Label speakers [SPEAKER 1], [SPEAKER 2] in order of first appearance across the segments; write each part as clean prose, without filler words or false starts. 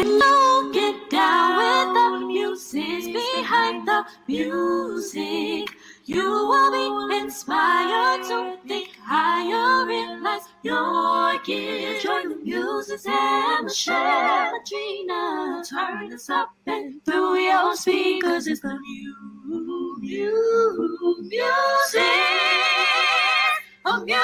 [SPEAKER 1] When you get down with the muses behind the music, you will be inspired to think higher, realize your gifts. Join the muses and Michelle, Gina. Turn this up and through your speakers. It's the music of music.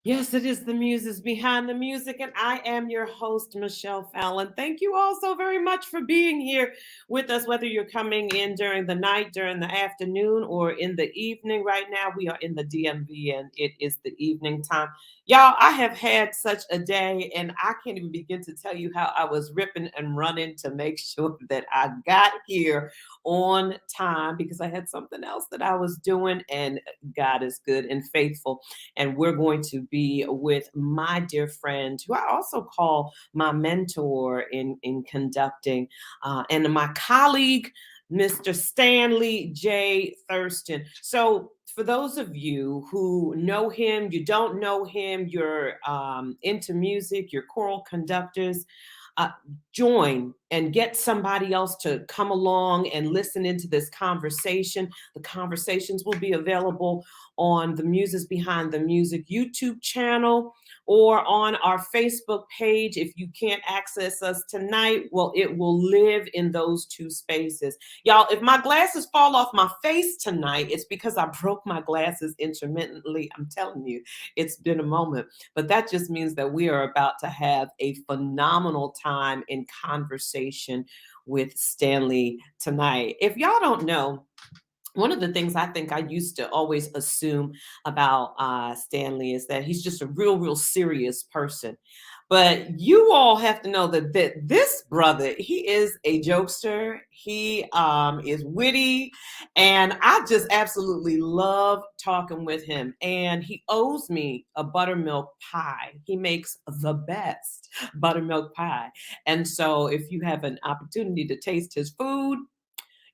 [SPEAKER 2] Yes, it is the Muses behind the music, and I am your host, Michelle Fallon. Thank you all so very much for being here with us, whether you're coming in during the night, during the afternoon, or in the evening. Right now, we are in the DMV, and it is the evening time. Y'all, I have had such a day, and I can't even begin to tell you how I was ripping and running to make sure that I got here on time because I had something else that I was doing, and God is good and faithful. And we're going to be with my dear friend, who I also call my mentor in conducting, and my colleague, Mr. Stanley J. Thurston. So for those of you who know him, you don't know him, you're into music, you're choral conductors, join and get somebody else to come along and listen into this conversation. The conversations will be available on the Muses Behind the Music YouTube channel or on our Facebook page. If you can't access us tonight, well, it will live in those two spaces. Y'all, if my glasses fall off my face tonight, it's because I broke my glasses intermittently. I'm telling you, it's been a moment. But that just means that we are about to have a phenomenal time in conversation with Stanley tonight. If y'all don't know, one of the things I think I used to always assume about Stanley is that he's just a real serious person. But you all have to know that this brother, he is a jokester. He is witty, and I just absolutely love talking with him. And he owes me a buttermilk pie. He makes the best buttermilk pie. And so if you have an opportunity to taste his food,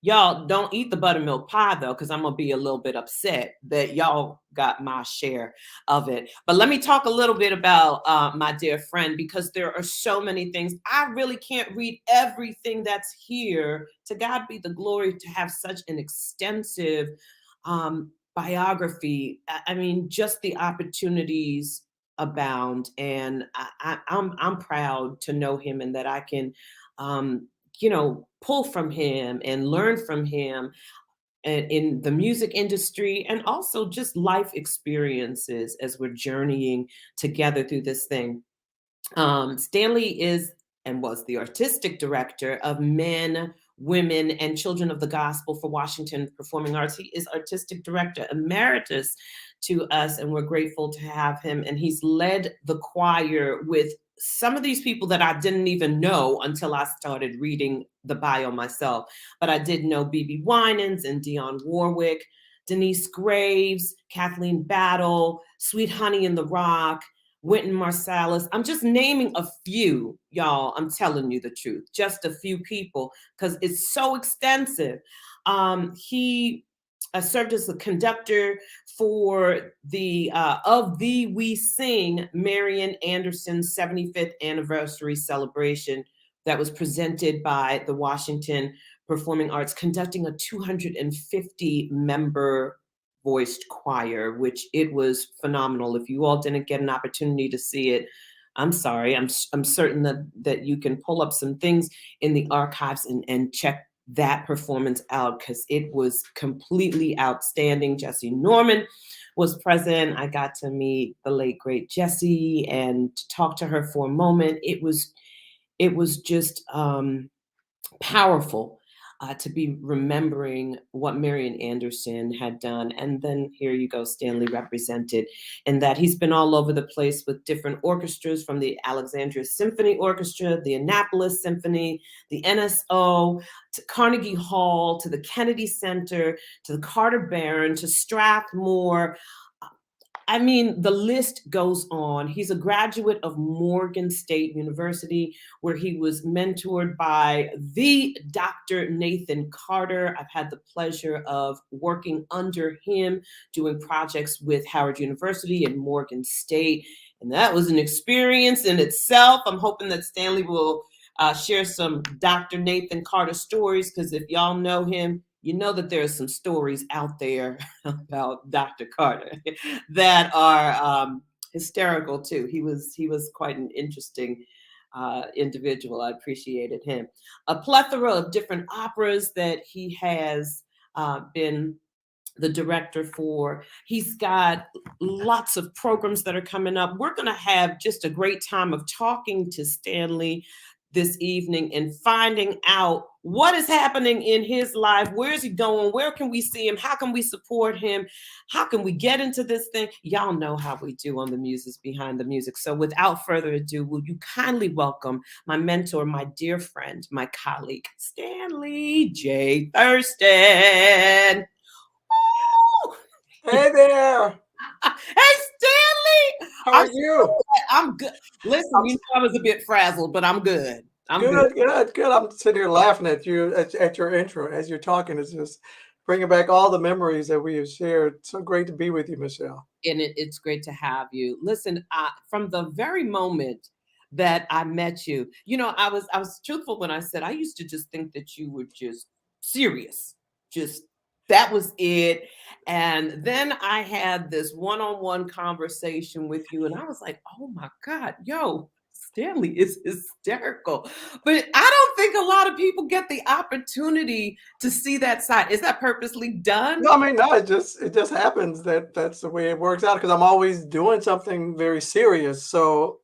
[SPEAKER 2] y'all don't eat the buttermilk pie though, because I'm gonna be a little bit upset that y'all got my share of it. But let me talk a little bit about my dear friend, because there are so many things. I really can't read everything that's here. To God be the glory to have such an extensive biography. I mean, just the opportunities abound, and I'm proud to know him and that I can pull from him and learn from him and in the music industry, and also just life experiences as we're journeying together through this thing. Stanley is and was the artistic director of Men, Women, and Children of the Gospel for Washington Performing Arts. He is artistic director emeritus to us, and we're grateful to have him. And he's led the choir with some of these people that I didn't even know until I started reading the bio myself. But I did know B.B. Winans and Dionne Warwick, Denise Graves, Kathleen Battle, Sweet Honey in the Rock, Wynton Marsalis. I'm just naming a few, y'all. I'm telling you the truth, just a few people, because it's so extensive. He served as the conductor for the of the We Sing Marian Anderson's 75th anniversary celebration that was presented by the Washington Performing Arts, conducting a 250 member voiced choir, which it was phenomenal. If you all didn't get an opportunity to see it, I'm sorry. I'm certain that you can pull up some things in the archives and check that performance out, because it was completely outstanding. Jesse Norman was present. I got to meet the late great Jessie and talk to her for a moment. It was just powerful to be remembering what Marian Anderson had done. And then here you go, Stanley represented, and that he's been all over the place with different orchestras, from the Alexandria Symphony Orchestra, the Annapolis Symphony, the NSO, to Carnegie Hall, to the Kennedy Center, to the Carter Barron, to Strathmore. I mean, the list goes on. He's a graduate of Morgan State University, where he was mentored by the Dr. Nathan Carter. I've had the pleasure of working under him, doing projects with Howard University and Morgan State. And that was an experience in itself. I'm hoping that Stanley will share some Dr. Nathan Carter stories, because if y'all know him, you know that there are some stories out there about Dr. Carter that are hysterical too. He was quite an interesting individual. I appreciated him. A plethora of different operas that he has been the director for. He's got lots of programs that are coming up. We're going to have just a great time of talking to Stanley this evening and finding out what is happening in his life. Where is he going? Where can we see him? How can we support him? How can we get into this thing? Y'all know how we do on the Muses Behind the Music. So without further ado, will you kindly welcome my mentor, my dear friend, my colleague, Stanley J. Thurston.
[SPEAKER 3] Hey there.
[SPEAKER 2] Hey, Stanley.
[SPEAKER 3] How are you?
[SPEAKER 2] I'm good. Listen, you know I was a bit frazzled, but I'm good. I'm
[SPEAKER 3] good. I'm sitting here laughing at you at your intro as you're talking. It's just bringing back all the memories that we have shared. So great to be with you, Michelle.
[SPEAKER 2] And it's great to have you. Listen, from the very moment that I met you, you know, I was truthful when I said I used to just think that you were just serious. Just that was it. And then I had this one-on-one conversation with you, and I was like, oh my God, yo, Stanley is hysterical. But I don't think a lot of people get the opportunity to see that side. Is that purposely done?
[SPEAKER 3] No, I mean, no, it just happens that's the way it works out, because I'm always doing something very serious. So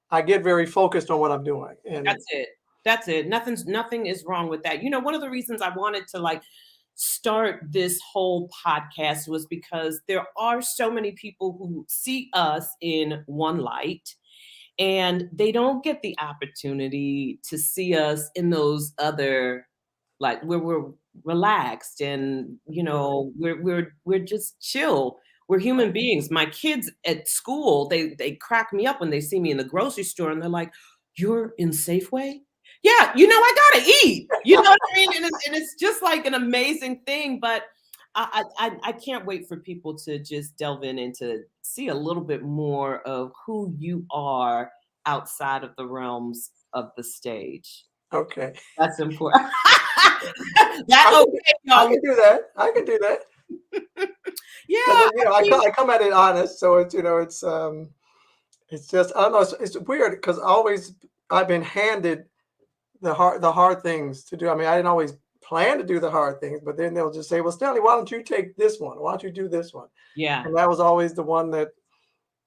[SPEAKER 3] I get very focused on what I'm doing. And
[SPEAKER 2] That's it. Nothing is wrong with that. You know, one of the reasons I wanted to start this whole podcast was because there are so many people who see us in one light, and they don't get the opportunity to see us in those other, like, where we're relaxed and, you know, we're just chill. We're human beings. My kids at school, they crack me up when they see me in the grocery store, and they're like, "You're in Safeway?" Yeah, you know, I gotta eat. You know what I mean? And it's just like an amazing thing. But I can't wait for people to just delve in and to see a little bit more of who you are outside of the realms of the stage.
[SPEAKER 3] okay.
[SPEAKER 2] That's important.
[SPEAKER 3] I can do that. I can do that.
[SPEAKER 2] Yeah.
[SPEAKER 3] You know, I come at it honest. So it's, you know, it's just, I don't know, it's weird because I've been handed the hard things to do. I mean, I didn't always plan to do the hard things, but then they'll just say, well, Stanley, why don't you take this one? Why don't you do this one?
[SPEAKER 2] Yeah.
[SPEAKER 3] And that was always the one that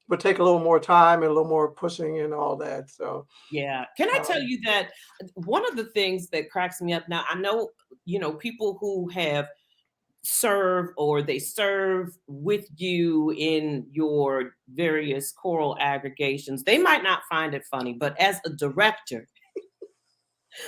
[SPEAKER 3] would take a little more time and a little more pushing and all that. So
[SPEAKER 2] yeah. Can I tell you that one of the things that cracks me up now, I know, you know, people who have served or they serve with you in your various choral aggregations, they might not find it funny, but as a director,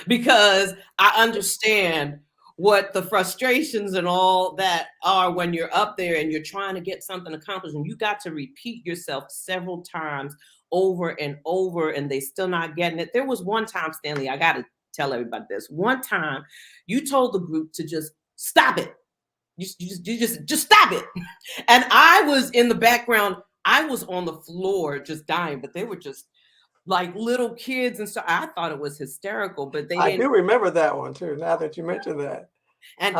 [SPEAKER 2] because I understand what the frustrations and all that are when you're up there and you're trying to get something accomplished, and you got to repeat yourself several times over and over, and they still not getting it. There was one time, Stanley, I got to tell everybody this. One time you told the group to just stop it. You just stop it. And I was in the background. I was on the floor just dying, but they were just like little kids and stuff. I thought it was hysterical, but
[SPEAKER 3] I do remember that one too, now that you mentioned that.
[SPEAKER 2] And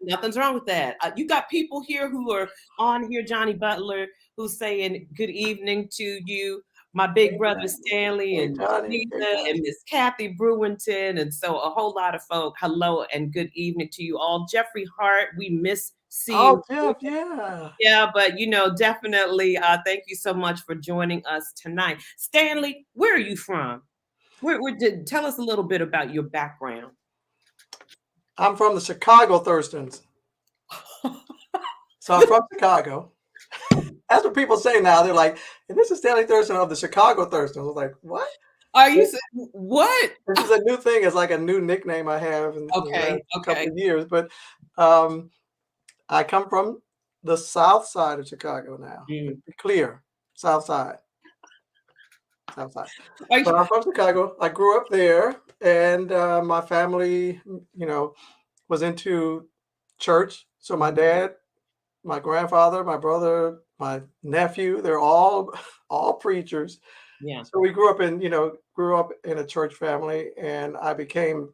[SPEAKER 2] nothing's wrong with that. You got people here who are on here, Johnny Butler, who's saying good evening to you, my big brother Stanley, and Nina, and Miss Kathy Brewington, and so a whole lot of folk. Hello and good evening to you all. Jeffrey Hart, we miss seeing.
[SPEAKER 3] Oh, Jeff, yeah.
[SPEAKER 2] Yeah, but you know, definitely thank you so much for joining us tonight. Stanley, where are you from? Tell us a little bit about your background.
[SPEAKER 3] I'm from the Chicago Thurstons. So I'm from Chicago. That's what people say now. They're like, and this is Stanley Thurston of the Chicago Thurstons. I was like, what?
[SPEAKER 2] Are you saying what?
[SPEAKER 3] This is a new thing. It's like a new nickname I have in the last couple of years. But I come from the south side of Chicago now. To be clear, south side. South side. But I'm from Chicago. I grew up there, and my family, was into church. So my dad, my grandfather, my brother, my nephew, they're all preachers.
[SPEAKER 2] Yeah.
[SPEAKER 3] So we grew up in a church family, and I became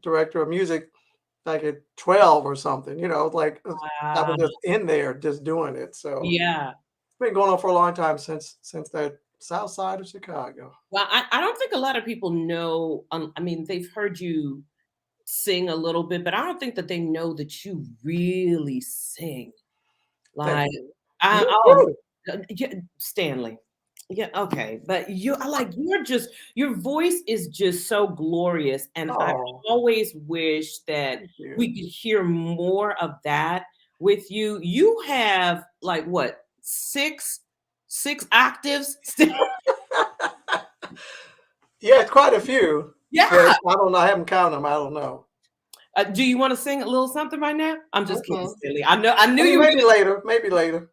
[SPEAKER 3] director of music like at 12 or something, like I was
[SPEAKER 2] Wow.
[SPEAKER 3] just in there just doing it. So
[SPEAKER 2] Yeah.
[SPEAKER 3] it's been going on for a long time since that south side of Chicago.
[SPEAKER 2] Well, I don't think a lot of people know. I mean, they've heard you sing a little bit, but I don't think that they know that you really sing.
[SPEAKER 3] Thank
[SPEAKER 2] Like,
[SPEAKER 3] you.
[SPEAKER 2] I
[SPEAKER 3] You
[SPEAKER 2] oh,
[SPEAKER 3] too.
[SPEAKER 2] yeah, Stanley. Yeah, okay, but your voice is just so glorious, and I
[SPEAKER 3] Oh,
[SPEAKER 2] always wish that
[SPEAKER 3] thank you.
[SPEAKER 2] we could hear more of that with you. You have like what, six octaves?
[SPEAKER 3] Yeah, it's quite a few.
[SPEAKER 2] Yeah.
[SPEAKER 3] But I don't know. I haven't counted them. I don't know.
[SPEAKER 2] Do you want to sing a little something right now? I'm just kidding,
[SPEAKER 3] Mhm.
[SPEAKER 2] silly. I knew
[SPEAKER 3] I mean,
[SPEAKER 2] you were
[SPEAKER 3] maybe later. Maybe later.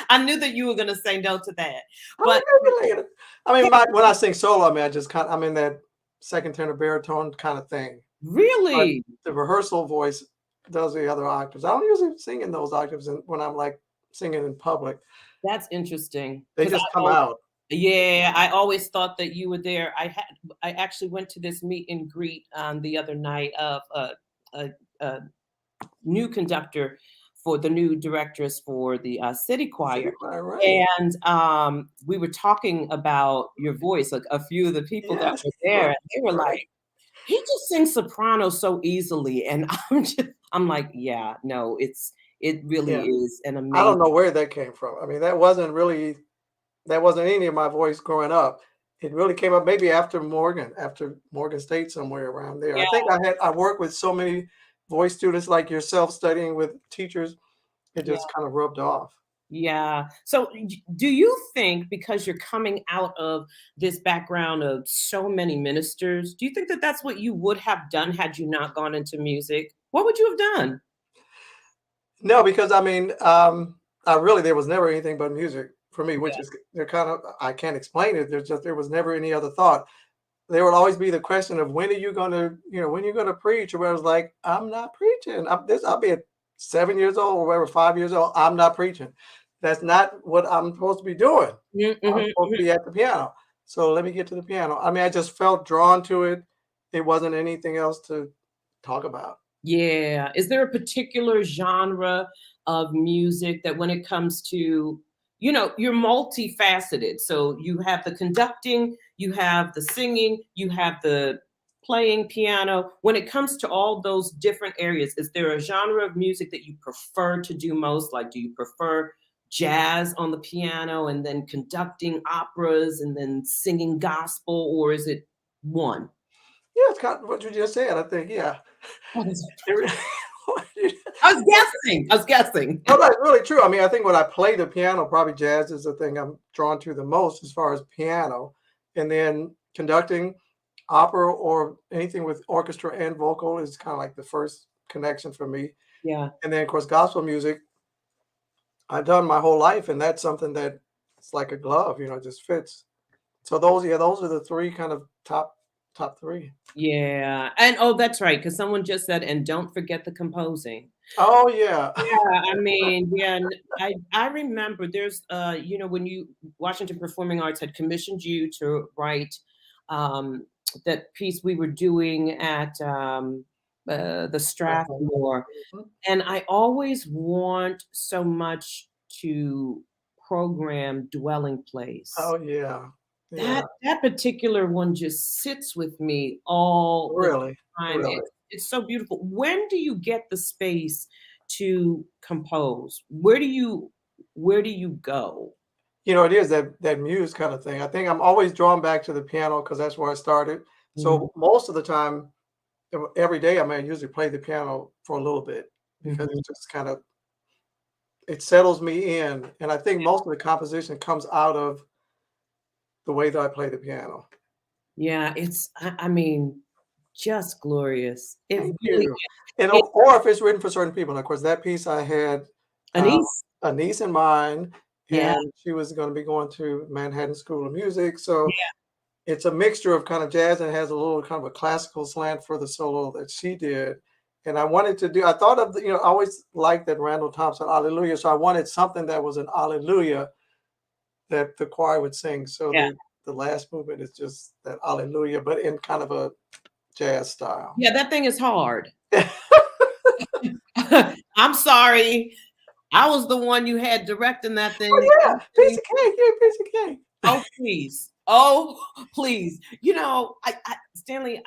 [SPEAKER 2] I knew that you were gonna say no to that.
[SPEAKER 3] I
[SPEAKER 2] But
[SPEAKER 3] mean, maybe later. I mean, when I sing solo, I mean, I'm in that second tenor baritone kind of thing. But
[SPEAKER 2] really,
[SPEAKER 3] the rehearsal voice does the other octaves. I don't usually sing in those octaves when I'm like singing in public.
[SPEAKER 2] that's interesting.
[SPEAKER 3] They
[SPEAKER 2] Because
[SPEAKER 3] just come out.
[SPEAKER 2] yeah, I always thought that you were there. I actually went to this meet and greet the other night of a new conductor for the new directress for the city choir.
[SPEAKER 3] All right.
[SPEAKER 2] And we were talking about your voice, like a few of the people that
[SPEAKER 3] Yes.
[SPEAKER 2] were there, and they were
[SPEAKER 3] Right.
[SPEAKER 2] like, he just sings soprano so easily. And I'm like, yeah, no, it really
[SPEAKER 3] Yeah.
[SPEAKER 2] is an
[SPEAKER 3] I don't
[SPEAKER 2] amazing.
[SPEAKER 3] know where that came from. I mean, that wasn't any of my voice growing up. It really came up maybe after Morgan State, somewhere around there.
[SPEAKER 2] Yeah,
[SPEAKER 3] I think I worked with so many voice students like yourself studying with teachers, it
[SPEAKER 2] yeah,
[SPEAKER 3] just kind of rubbed off.
[SPEAKER 2] yeah. So do you think because you're coming out of this background of so many ministers, do you think that that's what you would have done had you not gone into music? What would you have done?
[SPEAKER 3] No, because I mean, there was never anything but music for me, which
[SPEAKER 2] Yeah,
[SPEAKER 3] is they're kind of I can't explain it. There was never any other thought. There would always be the question of when are you gonna, when you're gonna preach, or where I was like, I'm not preaching. I'll be at 7 years old or whatever, 5 years old. I'm not preaching. That's not what I'm supposed to be doing.
[SPEAKER 2] mhm,
[SPEAKER 3] I'm
[SPEAKER 2] mhm,
[SPEAKER 3] supposed to
[SPEAKER 2] mhm.
[SPEAKER 3] be at the piano. So let me get to the piano. I mean, I just felt drawn to it. It wasn't anything else to talk about.
[SPEAKER 2] Yeah. Is there a particular genre of music that when it comes to, you're multifaceted. So you have the conducting, you have the singing, you have the playing piano. When it comes to all those different areas, is there a genre of music that you prefer to do most? Like, do you prefer jazz on the piano and then conducting operas and then singing gospel, or is it one?
[SPEAKER 3] Yeah, it's kind of what you just said. I think, yeah.
[SPEAKER 2] What is it?
[SPEAKER 3] It
[SPEAKER 2] I was guessing. I was guessing.
[SPEAKER 3] No, that's really true. I mean, I think when I play the piano, probably jazz is the thing I'm drawn to the most as far as piano. And then conducting opera or anything with orchestra and vocal is kind of like the first connection for me.
[SPEAKER 2] Yeah.
[SPEAKER 3] And then, of course, gospel music, I've done my whole life. And that's something that it's like a glove, it just fits. So those are the three kind of top three.
[SPEAKER 2] Yeah, and oh, that's right, because someone just said, "And don't forget the composing."
[SPEAKER 3] Oh, yeah.
[SPEAKER 2] Yeah, I mean, yeah, I remember there's, when Washington Performing Arts had commissioned you to write that piece we were doing at the Strathmore, and I always want so much to program dwelling place.
[SPEAKER 3] Oh, yeah. Yeah.
[SPEAKER 2] That particular one just sits with me all the
[SPEAKER 3] Really.
[SPEAKER 2] time.
[SPEAKER 3] Really.
[SPEAKER 2] It's so beautiful. When do you get the space to compose? Where do you go?
[SPEAKER 3] It is that muse kind of thing. I think I'm always drawn back to the piano because that's where I started.
[SPEAKER 2] Mhm,
[SPEAKER 3] So most of the time, every day, I may usually play the piano for a little bit because
[SPEAKER 2] mhm.
[SPEAKER 3] it just kind of it settles me in. And I think most of the composition comes out of the way that I play the piano.
[SPEAKER 2] Yeah, I mean, just glorious. It
[SPEAKER 3] Thank
[SPEAKER 2] really
[SPEAKER 3] you. And
[SPEAKER 2] is.
[SPEAKER 3] or if it's written for certain people. And of course, that piece I had
[SPEAKER 2] Anise.
[SPEAKER 3] a niece of mine,
[SPEAKER 2] Yeah.
[SPEAKER 3] and she was going to be going to Manhattan School of Music. So
[SPEAKER 2] Yeah.
[SPEAKER 3] it's a mixture of kind of jazz and it has a little kind of a classical slant for the solo that she did. And I wanted to do, I thought of, I always liked that Randall Thompson, Alleluia. So I wanted something that was an Alleluia that the choir would sing. So
[SPEAKER 2] Yeah.
[SPEAKER 3] the last movement is just that Alleluia, but in kind of a jazz style.
[SPEAKER 2] Yeah, that thing is hard. I'm sorry. I was the one you had directing that thing.
[SPEAKER 3] Oh, yeah, piece of cake. Yeah, piece of cake.
[SPEAKER 2] Oh, please. Oh, please. Stanley,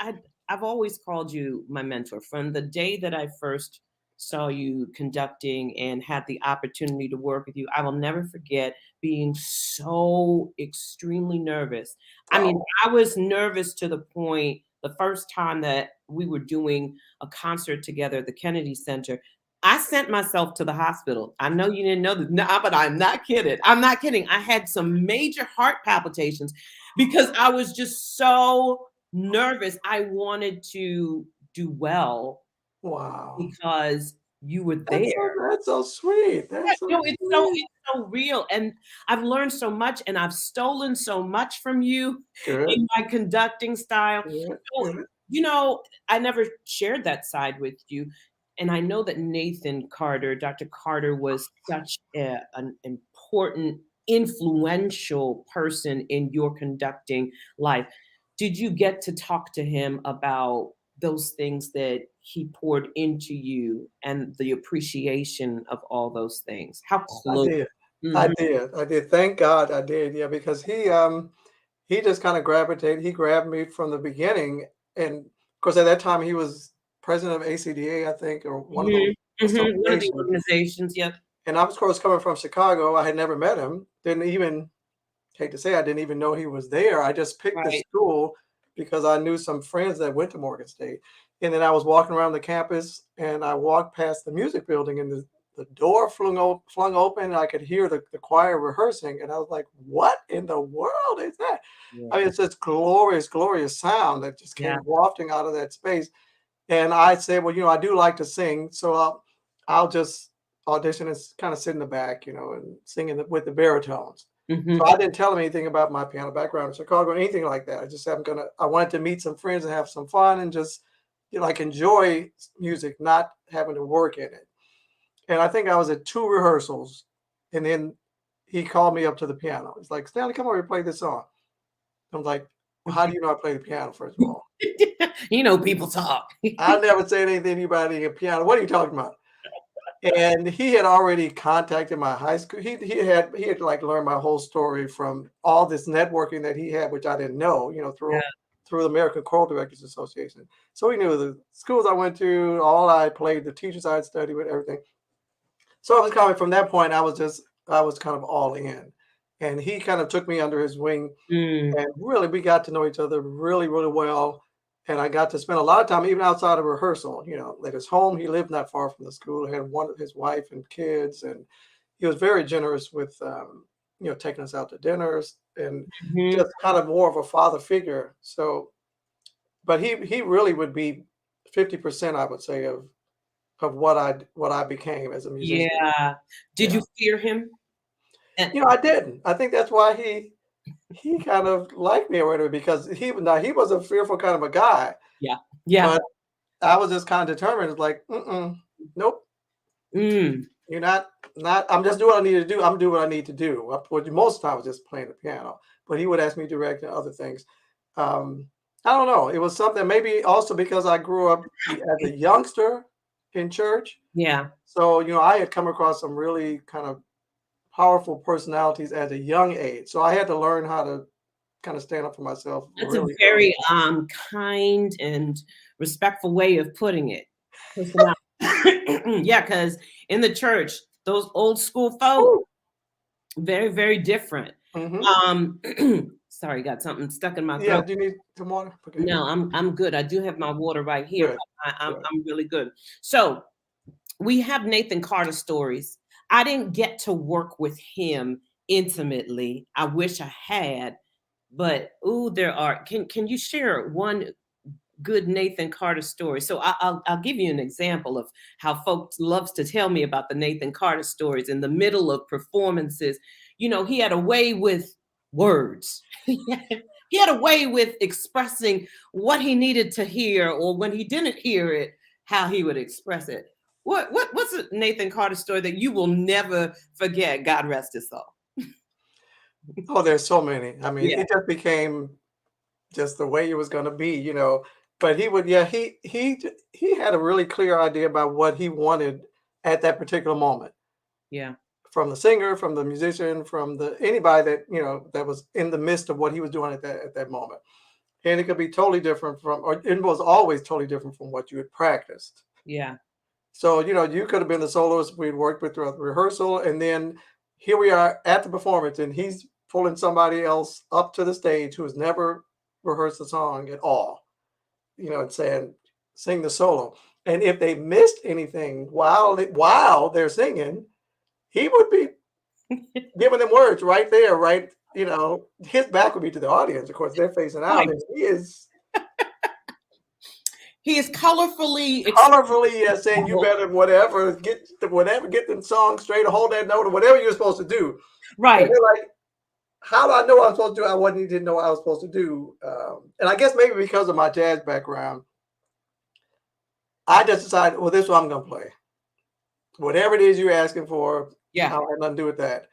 [SPEAKER 2] I've always called you my mentor. From the day that I first saw you conducting and had the opportunity to work with you, I will never forget being so extremely nervous. I mean, I was nervous to the point the first time that we were doing a concert together at the Kennedy Center. I sent myself to the hospital. I know you didn't know this, no, but I'm not kidding. I'm not kidding. I had some major heart palpitations because I was just so nervous. I wanted to do well.
[SPEAKER 3] Wow.
[SPEAKER 2] Because you were there.
[SPEAKER 3] That's so sweet. That's so
[SPEAKER 2] it's so real. And I've learned so much and I've stolen so much from you in my conducting style.
[SPEAKER 3] Good.
[SPEAKER 2] So, I never shared that side with you. And I know that Nathan Carter, Dr. Carter, was such an important, influential person in your conducting life. Did you get to talk to him about those things that he poured into you and the appreciation of all those things? How close?
[SPEAKER 3] I did. Thank God I did. Yeah, because he just kind of gravitated. He grabbed me from the beginning, and of course at that time he was president of ACDA, I think, or one of those
[SPEAKER 2] One of the organizations. Yep.
[SPEAKER 3] And I was, of course, coming from Chicago. I had never met him. Didn't even, hate to say, I didn't even know he was there. I just picked the school because I knew some friends that went to Morgan State. And then I was walking around the campus and I walked past the music building and the door flung open and I could hear the choir rehearsing. And I was like, what in the world is that? Yeah. I mean, it's this glorious, glorious sound that just came wafting out of that space. And I said, well, I do like to sing. So I'll just audition and kind of sit in the back, and singing with the baritones. So I didn't tell him anything about my piano background in Chicago or anything like that. I just said I wanted to meet some friends and have some fun and just enjoy music, not having to work in it. And I think I was at 2 rehearsals, and then he called me up to the piano. He's like, Stanley, come over and play this song. I'm like, well, how do you know I play the piano, first of all?
[SPEAKER 2] People talk.
[SPEAKER 3] I never said anything to anybody in piano. What are you talking about? And he had already contacted my high school. He had learned my whole story from all this networking that he had, which I didn't know, through the American Choral Directors Association. So he knew the schools I went to, all I played, the teachers I had studied with, everything. So I was coming from that point. I was kind of all in, and he kind of took me under his wing, and really we got to know each other really, really well. And I got to spend a lot of time, even outside of rehearsal, at his home. He lived not far from the school, had his wife and kids, and he was very generous with, taking us out to dinners and just kind of more of a father figure. So, but he really would be 50%, I would say, of what I became as a musician.
[SPEAKER 2] Yeah. Did you fear him?
[SPEAKER 3] I didn't. I think that's why he kind of liked me or whatever, because he was a fearful kind of a guy.
[SPEAKER 2] Yeah.
[SPEAKER 3] But I was just kind of determined. It's like, nope. You're not. I'm just doing what I need to do. I'm doing what I need to do. Most of the time I was just playing the piano, but he would ask me to direct and other things. I don't know. It was something, maybe also because I grew up as a youngster in church.
[SPEAKER 2] Yeah.
[SPEAKER 3] So, I had come across some really kind of powerful personalities at a young age. So I had to learn how to kind of stand up for myself.
[SPEAKER 2] That's really a very kind and respectful way of putting it. Yeah, because in the church, those old school folk, very, very different. Sorry, got something stuck in my throat.
[SPEAKER 3] Yeah, do you need some water? Okay.
[SPEAKER 2] No, I'm good. I do have my water right here. I'm really good. So we have Nathan Carter stories. I didn't get to work with him intimately. I wish I had, but there are. Can you share one good Nathan Carter stories. So I'll give you an example of how folks loves to tell me about the Nathan Carter stories in the middle of performances. You know, he had a way with words. He had a way with expressing what he needed to hear, or when he didn't hear it, how he would express it. What's a Nathan Carter story that you will never forget? God rest his soul.
[SPEAKER 3] Oh, there's so many. I mean,
[SPEAKER 2] Yeah.
[SPEAKER 3] it just became just the way it was going to be, you know. But he would, yeah, he had a really clear idea about what he wanted at that particular moment.
[SPEAKER 2] Yeah.
[SPEAKER 3] From the singer, from the musician, from the anybody that, you know, that was in the midst of what he was doing at that moment. And it could be totally different from, or it was always totally different from what you had practiced.
[SPEAKER 2] Yeah.
[SPEAKER 3] So, you know, you could have been the soloist we'd worked with throughout the rehearsal, and then here we are at the performance, and he's pulling somebody else up to the stage who has never rehearsed the song at all, you know, and saying, sing the solo. And if they missed anything while they're singing, he would be giving them words right there, right? You know, his back would be to the audience. Of course, they're facing out,
[SPEAKER 2] Right.
[SPEAKER 3] and he is
[SPEAKER 2] colorfully
[SPEAKER 3] saying, "You better get the song straight, or hold that note, or whatever you're supposed to do."
[SPEAKER 2] Right.
[SPEAKER 3] And they're like, "How do I know what I'm supposed to do? I didn't know what I was supposed to do." And I guess maybe because of my jazz background, I just decided, well, this is what I'm going to play. Whatever it is you're asking for,
[SPEAKER 2] Yeah.
[SPEAKER 3] I don't have nothing to do with that.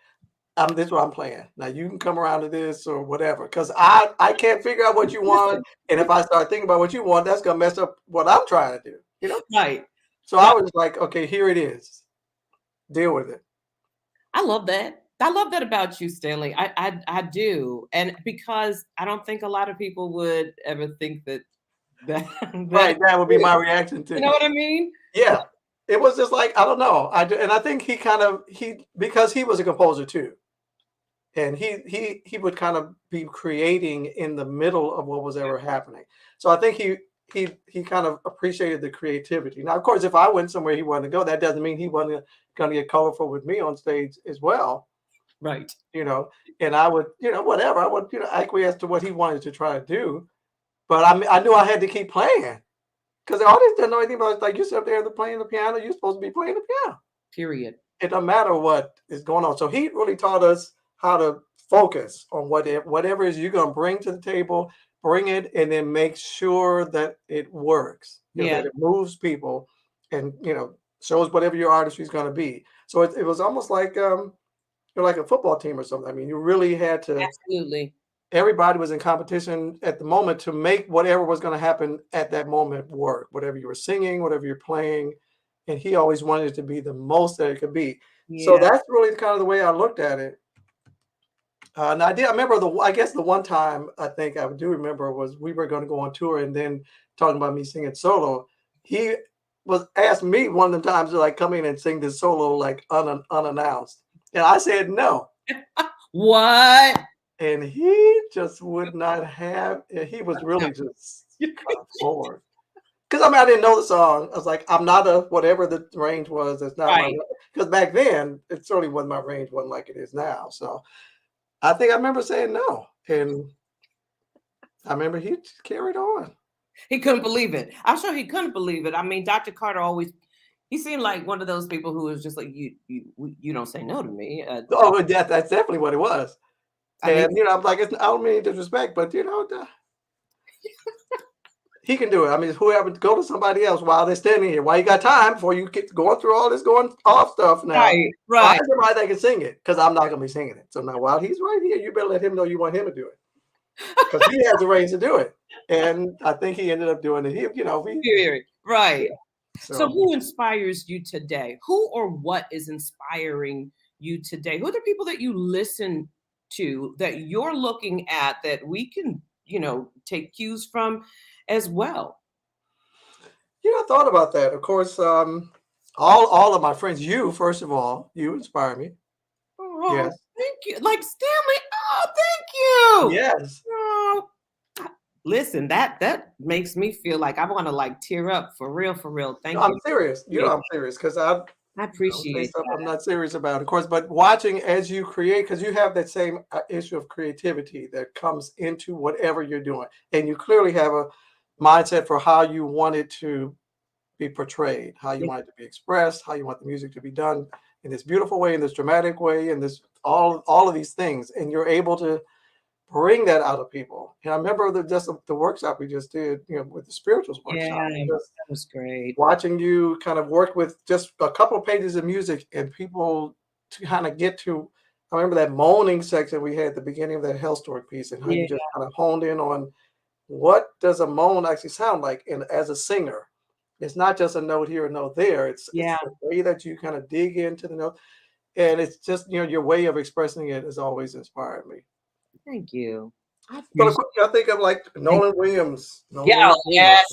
[SPEAKER 3] This is what I'm playing. Now you can come around to this or whatever, because I can't figure out what you want, and if I start thinking about what you want, that's gonna mess up what I'm trying to do. You know,
[SPEAKER 2] Right.
[SPEAKER 3] So I was like, okay, here it is. Deal with it.
[SPEAKER 2] I love that. I love that about you, Stanley. I do, and because I don't think a lot of people would ever think that
[SPEAKER 3] Right, that would be my reaction to
[SPEAKER 2] You know what I mean?
[SPEAKER 3] Yeah, it was just like, I don't know. And I think because he was a composer too. And he would kind of be creating in the middle of what was ever happening. So I think he kind of appreciated the creativity. Now, of course, if I went somewhere he wanted to go, that doesn't mean he wasn't going to get colorful with me on stage as well.
[SPEAKER 2] Right.
[SPEAKER 3] You know, and I would, you know, whatever, I would, you know, acquiesce to what he wanted to try to do. But I knew I had to keep playing, because the audience didn't know anything about it. Like, you sit up there playing the piano, you're supposed to be playing the piano.
[SPEAKER 2] Period.
[SPEAKER 3] It doesn't matter what is going on. So he really taught us how to focus on whatever it is you're going to bring to the table, bring it, and then make sure that it works. You know, that it moves people, and, you know, shows whatever your artistry is going to be. So it was almost like you're like a football team or something. I mean, you really had to.
[SPEAKER 2] Absolutely.
[SPEAKER 3] Everybody was in competition at the moment to make whatever was going to happen at that moment work. Whatever you were singing, whatever you're playing, and he always wanted it to be the most that it could be.
[SPEAKER 2] Yeah.
[SPEAKER 3] So that's really kind of the way I looked at it. And I remember I guess the one time I think I do remember was we were going to go on tour, and then talking about me singing solo, he was asked me one of the times to like come in and sing this solo like unannounced, and I said no.
[SPEAKER 2] What?
[SPEAKER 3] And he just would not have. He was really just forward. Because I mean, I didn't know the song. I was like, I'm not a whatever the range was. It's not my. Because back then, it certainly wasn't my range. Wasn't like it is now. So I think I remember saying no, and I remember he carried on.
[SPEAKER 2] He couldn't believe it. I'm sure he couldn't believe it. I mean, Dr. Carter he seemed like one of those people who was just like, you don't say no to me.
[SPEAKER 3] That's definitely what it was. And you know, I'm like, I don't mean disrespect, but you know, he can do it. I mean, whoever, go to somebody else while they're standing here. While you got time before you get going through all this going off stuff now.
[SPEAKER 2] Right.
[SPEAKER 3] Find somebody that can sing it, because I'm not going to be singing it. So now, while he's right here, you better let him know you want him to do it, because he has the range to do it. And I think he ended up doing it.
[SPEAKER 2] Right.
[SPEAKER 3] Yeah.
[SPEAKER 2] So who inspires you today? Who or what is inspiring you today? Who are the people that you listen to, that you're looking at, that we can, you know, take cues from as well?
[SPEAKER 3] You know, I thought about that. Of course, all of my friends. You, first of all, you inspire me.
[SPEAKER 2] Oh,
[SPEAKER 3] yes.
[SPEAKER 2] Thank you. Like Stanley. Oh, thank you.
[SPEAKER 3] Yes.
[SPEAKER 2] Oh, listen, that makes me feel like I want to like tear up for real. Thank you.
[SPEAKER 3] I'm serious. You know, I'm serious, because I
[SPEAKER 2] appreciate
[SPEAKER 3] stuff I'm not serious about, of course, but watching as you create, because you have that same issue of creativity that comes into whatever you're doing, and you clearly have mindset for how you want it to be portrayed, how you
[SPEAKER 2] Yeah.
[SPEAKER 3] want it to be expressed, how you want the music to be done in this beautiful way, in this dramatic way, in this all of these things, and you're able to bring that out of people. And I remember the workshop we just did, with the spirituals workshop,
[SPEAKER 2] Yeah,
[SPEAKER 3] just
[SPEAKER 2] that was great.
[SPEAKER 3] watching you kind of work with just a couple of pages of music and people to kind of get to. I remember that moaning section we had at the beginning of that Hellstork piece, and how
[SPEAKER 2] Yeah,
[SPEAKER 3] you just kind of honed in on what does a moan actually sound like. And as a singer, it's not just a note here, a note there. It's
[SPEAKER 2] yeah.
[SPEAKER 3] the way that you kind of dig into the note, and it's just your way of expressing it has always inspired me.
[SPEAKER 2] Thank you. I
[SPEAKER 3] But of
[SPEAKER 2] appreciate.
[SPEAKER 3] course, I think of like
[SPEAKER 2] Thank
[SPEAKER 3] Nolan Williams,
[SPEAKER 2] Yeah. Oh, yes.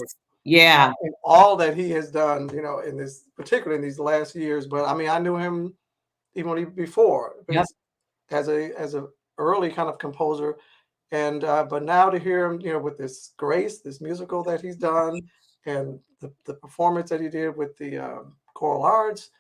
[SPEAKER 2] Yeah.
[SPEAKER 3] and all that he has done, in this, particularly in these last years. But I mean, I knew him even before,
[SPEAKER 2] Yep.
[SPEAKER 3] as a early kind of composer, and but now to hear him, with this grace, this musical that he's done, and the performance that he did with the choral arts,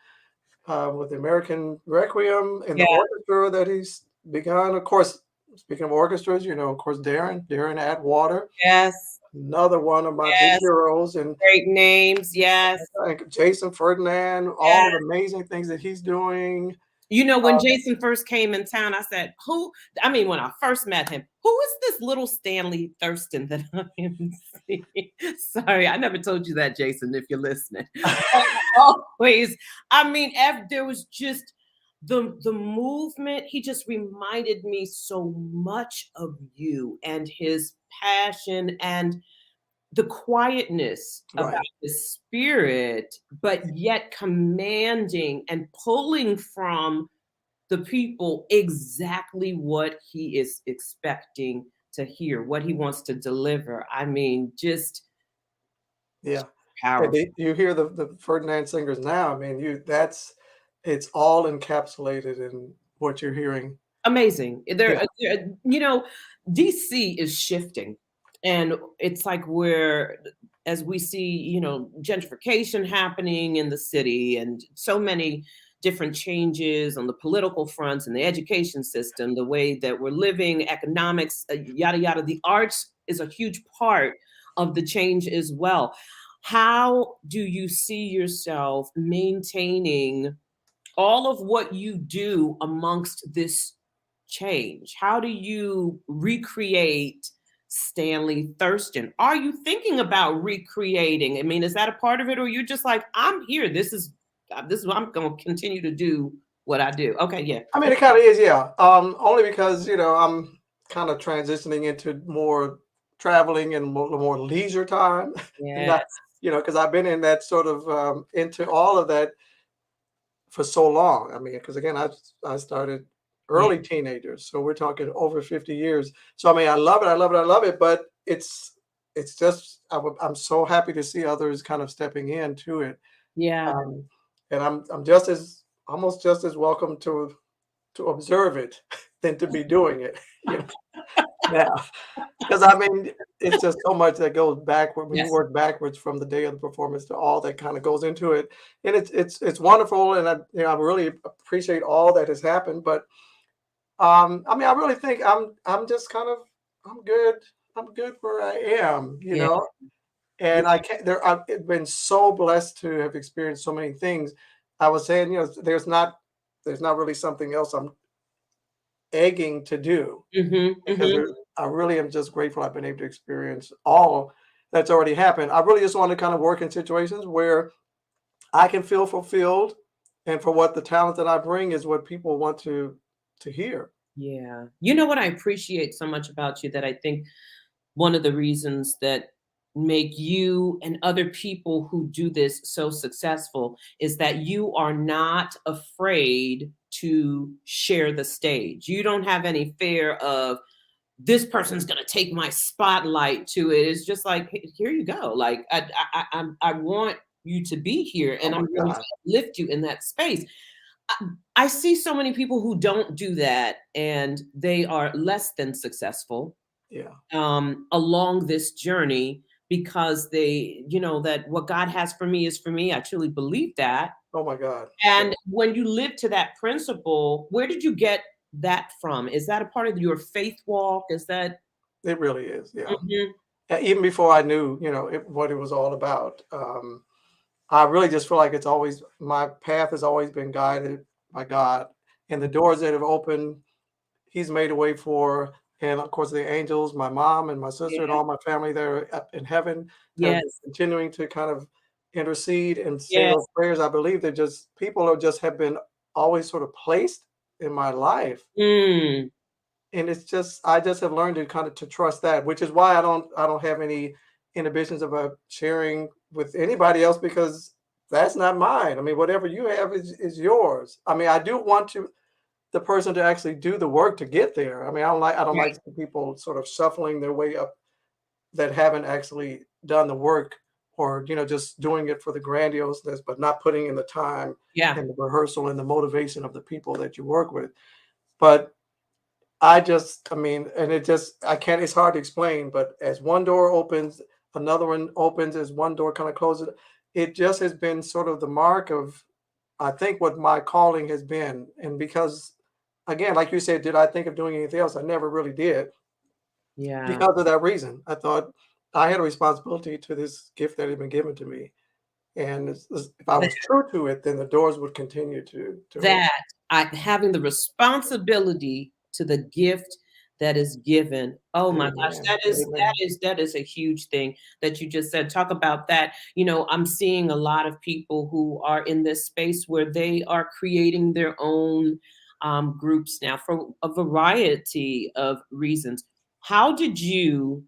[SPEAKER 3] with the American Requiem, and the
[SPEAKER 2] Yeah.
[SPEAKER 3] orchestra that he's begun. Of course, speaking of orchestras, of course, Darren Atwater,
[SPEAKER 2] Yes.
[SPEAKER 3] another one of my big
[SPEAKER 2] Yes.
[SPEAKER 3] heroes, and
[SPEAKER 2] Great names. Yes.
[SPEAKER 3] like Jason Ferdinand,
[SPEAKER 2] Yeah.
[SPEAKER 3] all the amazing things that he's doing.
[SPEAKER 2] When Jason first came in town, I said, who? I mean, when I first met him, who is this little Stanley Thurston that I am seeing? Sorry, I never told you that, Jason, if you're listening. Always. I mean, there was just the movement. He just reminded me so much of you and his passion and the quietness about
[SPEAKER 3] Right.
[SPEAKER 2] his spirit, but yet commanding and pulling from the people exactly what he is expecting to hear, what he wants to deliver. I mean, just
[SPEAKER 3] Yeah. And
[SPEAKER 2] powerful.
[SPEAKER 3] you hear the Ferdinand singers now. I mean, it's all encapsulated in what you're hearing.
[SPEAKER 2] Amazing.
[SPEAKER 3] Yeah.
[SPEAKER 2] DC is shifting. And it's like as we see, gentrification happening in the city and so many different changes on the political fronts and the education system, the way that we're living, economics, yada, yada. The arts is a huge part of the change as well. How do you see yourself maintaining all of what you do amongst this change? How do you recreate Stanley Thurston? Are you thinking about recreating? I mean, is that a part of it, or you're just like, I'm here. This is what I'm going to continue to do. What I do. Okay, yeah.
[SPEAKER 3] I mean, it kind of is, yeah. Only because I'm kind of transitioning into more traveling and more leisure time, and
[SPEAKER 2] Yeah.
[SPEAKER 3] not, because I've been in that sort of into all of that for so long. I mean, because again, I started
[SPEAKER 2] Yeah.
[SPEAKER 3] early teenagers, so we're talking over 50 years. So I mean, I love it, I love it, I love it, but it's just I'm so happy to see others kind of stepping into it,
[SPEAKER 2] Yeah.
[SPEAKER 3] um, and I'm almost just as welcome to observe it than to be doing it. You know, now, because I mean, it's just so much that goes backward when you
[SPEAKER 2] Yes.
[SPEAKER 3] work backwards from the day of the performance to all that kind of goes into it, and it's wonderful, and I really appreciate all that has happened. But I mean, I really think I'm just kind of I'm good where I am,
[SPEAKER 2] Yeah.
[SPEAKER 3] and I can't. I've been so blessed to have experienced so many things. I was saying, there's not really something else I'm egging to do,
[SPEAKER 2] Mm-hmm,
[SPEAKER 3] because
[SPEAKER 2] mm-hmm.
[SPEAKER 3] I really am just grateful I've been able to experience all that's already happened. I really just want to kind of work in situations where I can feel fulfilled, and for what the talent that I bring is what people want to hear.
[SPEAKER 2] Yeah. You know what I appreciate so much about you, that I think one of the reasons that make you and other people who do this so successful is that you are not afraid to share the stage. You don't have any fear of this person's going to take my spotlight to it. It's just like, here you go. Like, I want you to be here,
[SPEAKER 3] Oh
[SPEAKER 2] and
[SPEAKER 3] my
[SPEAKER 2] I'm going to
[SPEAKER 3] God.
[SPEAKER 2] lift you in that space. I see so many people who don't do that, and they are less than successful
[SPEAKER 3] Yeah.
[SPEAKER 2] along this journey, because that what God has for me is for me. I truly believe that.
[SPEAKER 3] Oh my God. Yeah.
[SPEAKER 2] And when you live to that principle, where did you get that from? Is that a part of your faith walk? Is that?
[SPEAKER 3] It really is. Yeah.
[SPEAKER 2] Mhm.
[SPEAKER 3] even before I knew, what it was all about. I really just feel like it's always my path has always been guided by God, and the doors that have opened, He's made a way for. And of course, the angels, my mom and my sister, and
[SPEAKER 2] Yeah.
[SPEAKER 3] all my family there up in heaven have
[SPEAKER 2] Yes.
[SPEAKER 3] continuing to kind of intercede and say
[SPEAKER 2] Yes.
[SPEAKER 3] those prayers. I believe that just people are just have been always sort of placed in my life,
[SPEAKER 2] Mm.
[SPEAKER 3] and it's just I just have learned to kind of to trust that, which is why I don't have any inhibitions about sharing with anybody else because that's not mine. I mean, whatever you have is yours. I mean, I do want to the person to actually do the work to get there. I mean, I don't like
[SPEAKER 2] Right.
[SPEAKER 3] people sort of shuffling their way up that haven't actually done the work or just doing it for the grandioseness, but not putting in the time
[SPEAKER 2] Yeah.
[SPEAKER 3] and the rehearsal and the motivation of the people that you work with. But I mean, and it just, I can't, it's hard to explain, but as one door opens, another one opens, as one door kind of closes, it just has been sort of the mark of, I think, what my calling has been. And because, again, like you said, did I think of doing anything else? I never really did
[SPEAKER 2] Yeah.
[SPEAKER 3] because of that reason. I thought I had a responsibility to this gift that had been given to me. And if I was true to it, then the doors would continue to open.
[SPEAKER 2] That having the responsibility to the gift that is given. Oh my gosh,
[SPEAKER 3] Amen. Amen.
[SPEAKER 2] that is a huge thing that you just said. Talk about that. I'm seeing a lot of people who are in this space where they are creating their own groups now for a variety of reasons. How did you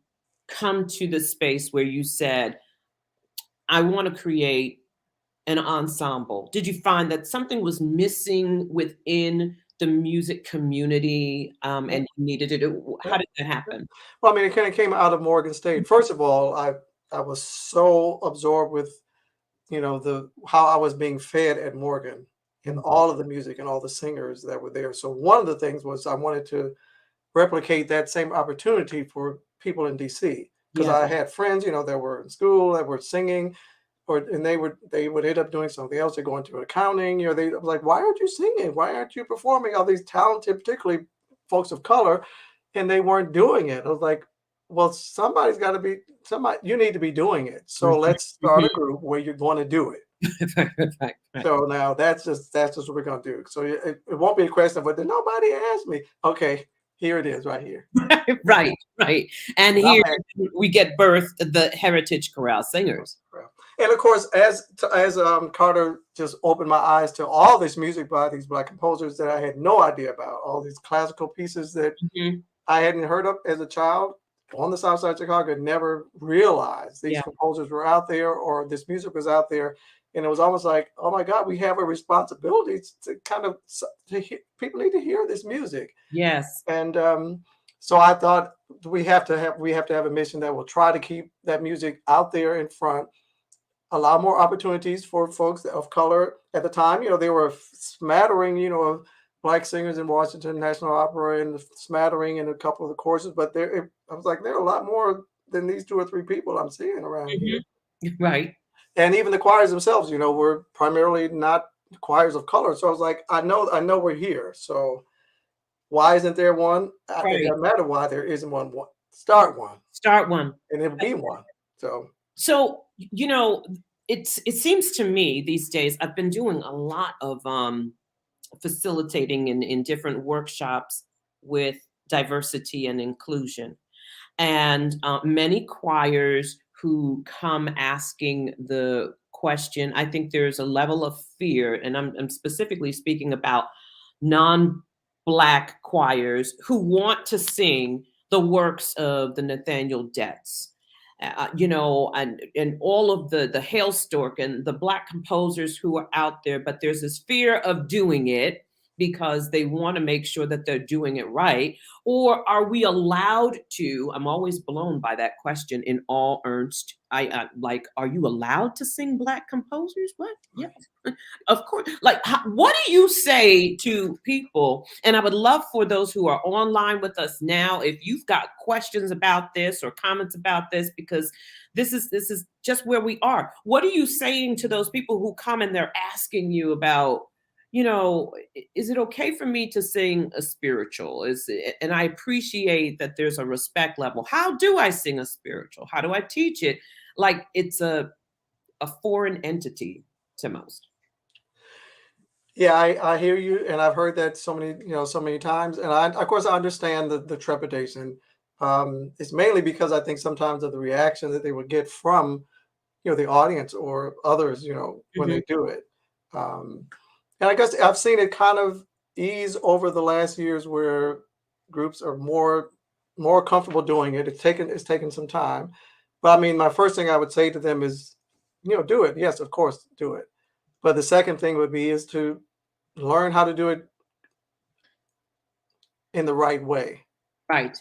[SPEAKER 2] come to the space where you said, I want to create an ensemble? Did you find that something was missing within the music community, and you needed it?
[SPEAKER 3] Yeah.
[SPEAKER 2] How did that happen?
[SPEAKER 3] Well, I mean, it kind of came out of Morgan State. First of all, I was so absorbed with the how I was being fed at Morgan and
[SPEAKER 2] Mhm.
[SPEAKER 3] all of the music and all the singers that were there. So one of the things was I wanted to replicate that same opportunity for people in DC because
[SPEAKER 2] Yeah,
[SPEAKER 3] I had friends, that were in school that were singing, and they would end up doing something else. They go into accounting. They was like, why aren't you singing? Why aren't you performing? All these talented, particularly folks of color, and they weren't doing it. I was like, well, somebody's got to be somebody. You need to be doing it.
[SPEAKER 2] mhm,
[SPEAKER 3] So let's start
[SPEAKER 2] mhm.
[SPEAKER 3] a group where you're going to do it.
[SPEAKER 2] Right, right, right.
[SPEAKER 3] So now that's just what we're gonna do. So it won't be a question of whether nobody asked me. Okay, here it is, right here.
[SPEAKER 2] Right, right. And
[SPEAKER 3] And I'm
[SPEAKER 2] here
[SPEAKER 3] at
[SPEAKER 2] we get birth the Heritage Chorale Singers.
[SPEAKER 3] and of course, as Carter just opened my eyes to all this music by these Black composers that I had no idea about, all these classical pieces that
[SPEAKER 2] Mhm.
[SPEAKER 3] I hadn't heard of as a child on the South Side of Chicago, never realized these
[SPEAKER 2] Yeah,
[SPEAKER 3] composers were out there or this music was out there. And it was almost like, oh my God, we have a responsibility to kind of people need to hear this music.
[SPEAKER 2] yes,
[SPEAKER 3] And so I thought we have to have a mission that will try to keep that music out there in front, allow more opportunities for folks of color at the time. There were a smattering, of Black singers in Washington National Opera and a smattering in a couple of the courses, but I was like, there are a lot more than these two or three people I'm seeing around
[SPEAKER 2] mhm,
[SPEAKER 3] here.
[SPEAKER 2] right,
[SPEAKER 3] And even the choirs themselves, were primarily not choirs of color. So I was like, I know we're here. So why isn't there one? It
[SPEAKER 2] right.
[SPEAKER 3] doesn't matter why there isn't one. Start one,
[SPEAKER 2] Start one.
[SPEAKER 3] and it will be one. So
[SPEAKER 2] So, it seems to me these days I've been doing a lot of facilitating in different workshops with diversity and inclusion. And many choirs who come asking the question, I think there's a level of fear, and I'm specifically speaking about non Black choirs who want to sing the works of the Nathaniel Debts. And all of the Hailstork and the Black composers who are out there, but there's this fear of doing it because they want to make sure that they're doing it right. Or are we allowed to? I'm always blown by that question in all earnest. Like, are you allowed to sing Black composers? What? Yeah, of course. Like, what do you say to people? And I would love for those who are online with us now, if you've got questions about this or comments about this, because this is just where we are. What are you saying to those people who come and they're asking you about? is it okay for me to sing a spiritual? And I appreciate that there's a respect level. How do I sing a spiritual? How do I teach it? Like it's a foreign entity to most.
[SPEAKER 3] Yeah, I hear you, and I've heard that so many times, and of course, I understand the trepidation. It's mainly because I think sometimes of the reaction that they would get from, the audience or others, when
[SPEAKER 2] Mhm.
[SPEAKER 3] they do it. Um, and I guess I've seen it kind of ease over the last years where groups are more comfortable doing it. It's taken some time, but I mean, my first thing I would say to them is, do it. Yes, of course, do it. But the second thing would be is to learn how to do it in the right way.
[SPEAKER 2] Right.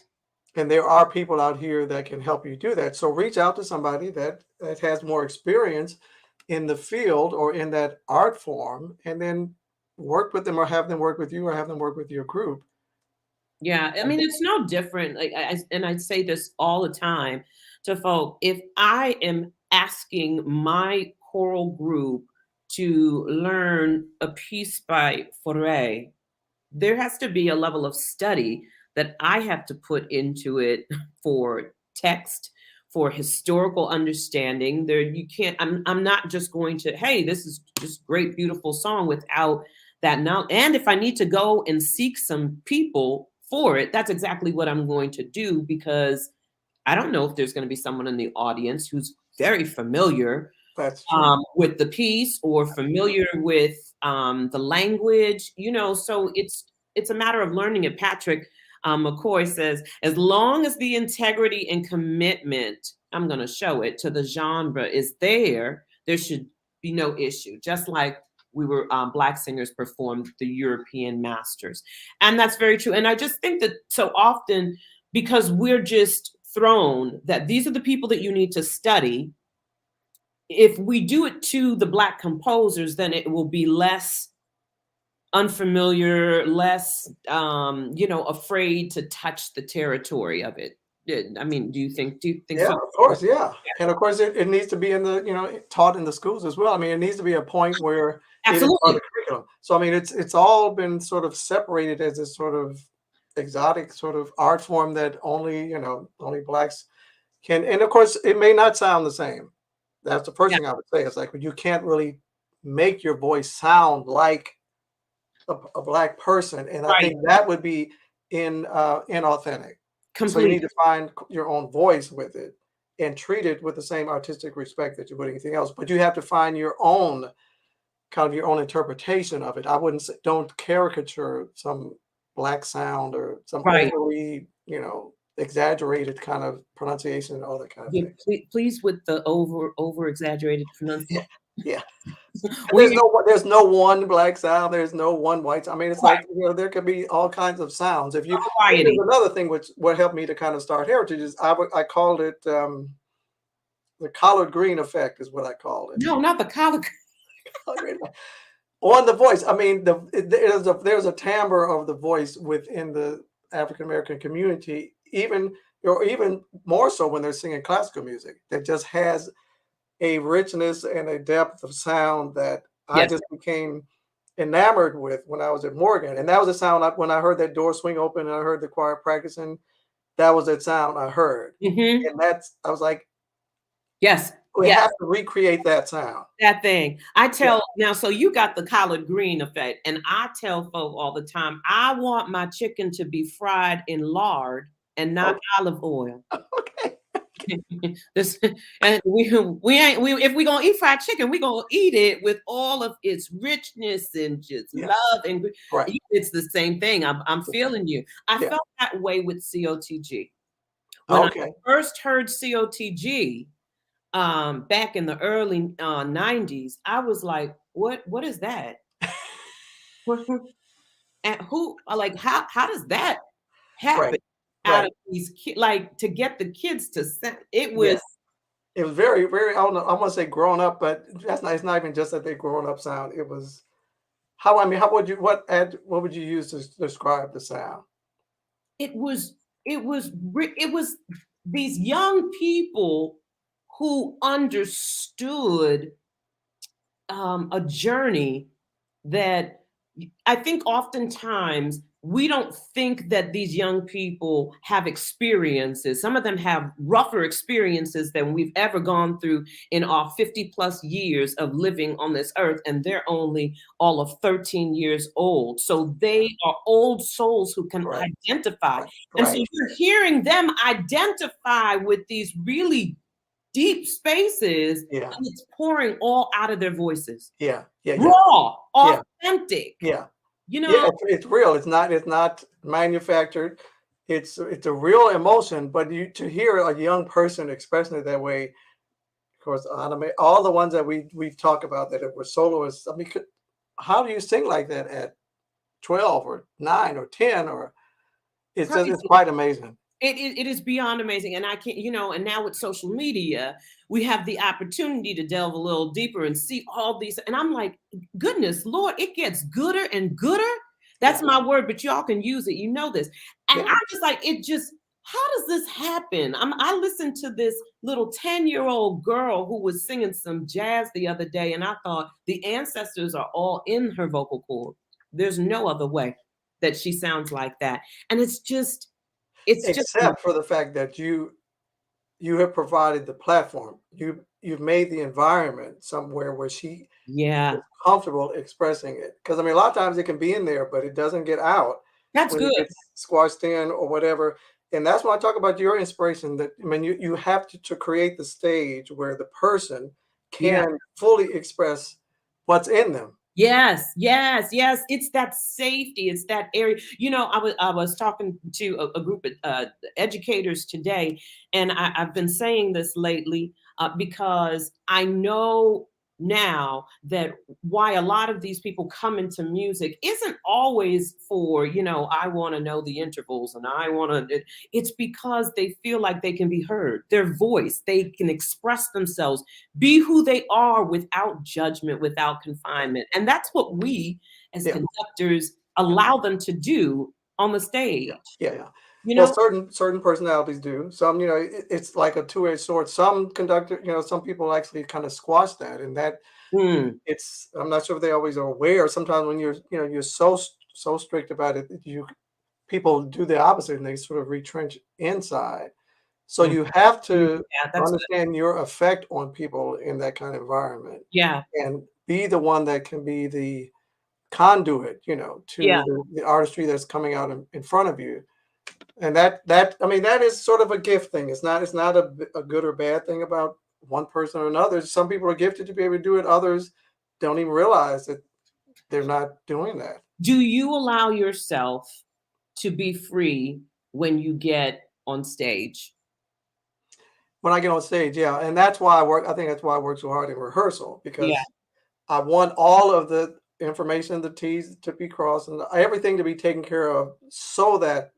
[SPEAKER 3] And there are people out here that can help you do that. So reach out to somebody that has more experience in the field or in that art form, and then work with them or have them work with you or have them work with your group.
[SPEAKER 2] Yeah, I mean, it's no different. Like, and I say this all the time to folk. If I am asking my choral group to learn a piece by Fauré, there has to be a level of study that I have to put into it for text, for historical understanding. There, you can't. I'm not just going to. Hey, this is just great, beautiful song without that now. And if I need to go and seek some people for it, that's exactly what I'm going to do because I don't know if there's going to be someone in the audience who's very familiar
[SPEAKER 3] That's true.
[SPEAKER 2] with the piece or familiar with the language, so it's a matter of learning it. Patrick McCoy says, as long as the integrity and commitment, I'm going to show it, to the genre is there should be no issue. Just like we were Black singers performed the European masters. And that's very true. And I just think that so often, because we're just thrown that these are the people that you need to study, if we do it to the Black composers, then it will be less unfamiliar, less, afraid to touch the territory of it. I mean, do you think
[SPEAKER 3] Yeah,
[SPEAKER 2] so?
[SPEAKER 3] of course, yeah. And of course it needs to be taught in the schools as well. I mean, it needs to be a point where it is part
[SPEAKER 2] Absolutely.
[SPEAKER 3] of the curriculum. So I mean, it's all been sort of separated as this sort of exotic sort of art form that only Blacks can. And of course, it may not sound the same. That's the first
[SPEAKER 2] Yeah.
[SPEAKER 3] thing I would say. It's like, you can't really make your voice sound like a Black person, and I
[SPEAKER 2] Right.
[SPEAKER 3] think that would be inauthentic. So you need
[SPEAKER 2] Completely.
[SPEAKER 3] to find your own voice with it and treat it with the same artistic respect that you would anything else. But you have to find your own interpretation of it. I wouldn't say, don't caricature some Black sound or some
[SPEAKER 2] Right.
[SPEAKER 3] overly, exaggerated kind of pronunciation and all that kind of
[SPEAKER 2] Yeah,
[SPEAKER 3] thing.
[SPEAKER 2] please with the over exaggerated pronunciation.
[SPEAKER 3] Yeah. And
[SPEAKER 2] We
[SPEAKER 3] there's no one Black sound. There's no one white sound. I mean, it's
[SPEAKER 2] Right.
[SPEAKER 3] like, there could be all kinds of sounds. If you,
[SPEAKER 2] Variety.
[SPEAKER 3] there's another thing which what helped me to kind of start Heritage is I called it the collard green effect is what I called it.
[SPEAKER 2] No, not the collard.
[SPEAKER 3] Collard green effect. On the voice. I mean, there's a timbre of the voice within the African American community, even more so when they're singing classical music, that just has a richness and a depth of sound that I
[SPEAKER 2] Yes.
[SPEAKER 3] just became enamored with when I was at Morgan. And that was a sound when I heard that door swing open and I heard the choir practicing, that was that sound I heard.
[SPEAKER 2] Hmm.
[SPEAKER 3] And I was like,
[SPEAKER 2] Yes.
[SPEAKER 3] we
[SPEAKER 2] Yes.
[SPEAKER 3] have to recreate that sound.
[SPEAKER 2] That thing. I
[SPEAKER 3] Yeah.
[SPEAKER 2] tell now, so you got the collard green effect, and I tell folk all the time, I want my chicken to be fried in lard and not olive oil.
[SPEAKER 3] Okay.
[SPEAKER 2] This, and we ain't we if we gonna eat fried chicken, we gonna eat it with all of its richness and just
[SPEAKER 3] Yeah.
[SPEAKER 2] love and
[SPEAKER 3] Right.
[SPEAKER 2] it's the same thing. I'm feeling you. I
[SPEAKER 3] Yeah.
[SPEAKER 2] felt that way with COTG. When I
[SPEAKER 3] Okay.
[SPEAKER 2] first heard COTG, back in the early 90s, I was like, what is that? And like how does that
[SPEAKER 3] Right.
[SPEAKER 2] happen out
[SPEAKER 3] Right.
[SPEAKER 2] of these kids, like to get the kids to sing? It
[SPEAKER 3] Yeah.
[SPEAKER 2] was
[SPEAKER 3] It was very, very, I don't know, I want to say grown up, but it's not even just that they grown up sound. It was what would you use to describe the sound?
[SPEAKER 2] it was it was these young people who understood a journey that I think oftentimes we don't think that these young people have experiences. Some of them have rougher experiences than we've ever gone through in our 50 plus years of living on this earth. And they're only all of 13 years old. So they are old souls who can
[SPEAKER 3] Right.
[SPEAKER 2] identify.
[SPEAKER 3] Right.
[SPEAKER 2] And so you're hearing them identify with these really deep spaces,
[SPEAKER 3] Yeah.
[SPEAKER 2] and it's pouring all out of their voices.
[SPEAKER 3] Yeah. Yeah. Yeah.
[SPEAKER 2] Raw,
[SPEAKER 3] Yeah.
[SPEAKER 2] authentic.
[SPEAKER 3] Yeah.
[SPEAKER 2] You
[SPEAKER 3] Yeah.
[SPEAKER 2] know,
[SPEAKER 3] It's real. It's not manufactured. It's a real emotion. But to hear a young person expressing it that way, of course, all the ones that we've talked about that were soloists. I mean, how do you sing like that at 12 or 9 or 10? Or it's quite amazing.
[SPEAKER 2] it is beyond amazing. And I can't, and now with social media, we have the opportunity to delve a little deeper and see all these. And I'm like, goodness, Lord, it gets gooder and gooder. That's my word, but y'all can use it. You know this. And I'm just like, how does this happen? I listened to this little 10-year-old girl who was singing some jazz the other day, and I thought the ancestors are all in her vocal cord. There's no other way that she sounds like that. And
[SPEAKER 3] Except for the fact that you have provided the platform. You've made the environment somewhere where she is comfortable expressing it. Because I mean, a lot of times it can be in there, but it doesn't get out.
[SPEAKER 2] That's
[SPEAKER 3] when
[SPEAKER 2] good.
[SPEAKER 3] It gets squashed in or whatever. And that's why I talk about your inspiration. That I mean, you have to create the stage where the person can fully express what's in them.
[SPEAKER 2] Yes. It's that safety. It's that area. I was talking to a group of educators today, and I've been saying this lately because I know now that why a lot of these people come into music isn't always for, I want to know the intervals and I want to, it's because they feel like they can be heard, their voice, they can express themselves, be who they are without judgment, without confinement. And that's what we as conductors allow them to do on the stage.
[SPEAKER 3] Well, certain personalities do. Some, it's like a two-edged sword. Some conductor, some people actually kind of squash that, and that I'm not sure if they always are aware. Sometimes when you're so strict about it, people do the opposite and they sort of retrench inside. So you have to understand your effect on people in that kind of environment. And be the one that can be the conduit, to the artistry that's coming out in front of you. And that is sort of a gift thing. It's not a good or bad thing about one person or another. Some people are gifted to be able to do it. Others don't even realize that they're not doing that.
[SPEAKER 2] Do you allow yourself to be free when you get on stage?
[SPEAKER 3] When I get on stage, yeah. And that's why I think that's why I work so hard in rehearsal, because I want all of the information, the T's to be crossed and everything to be taken care of so that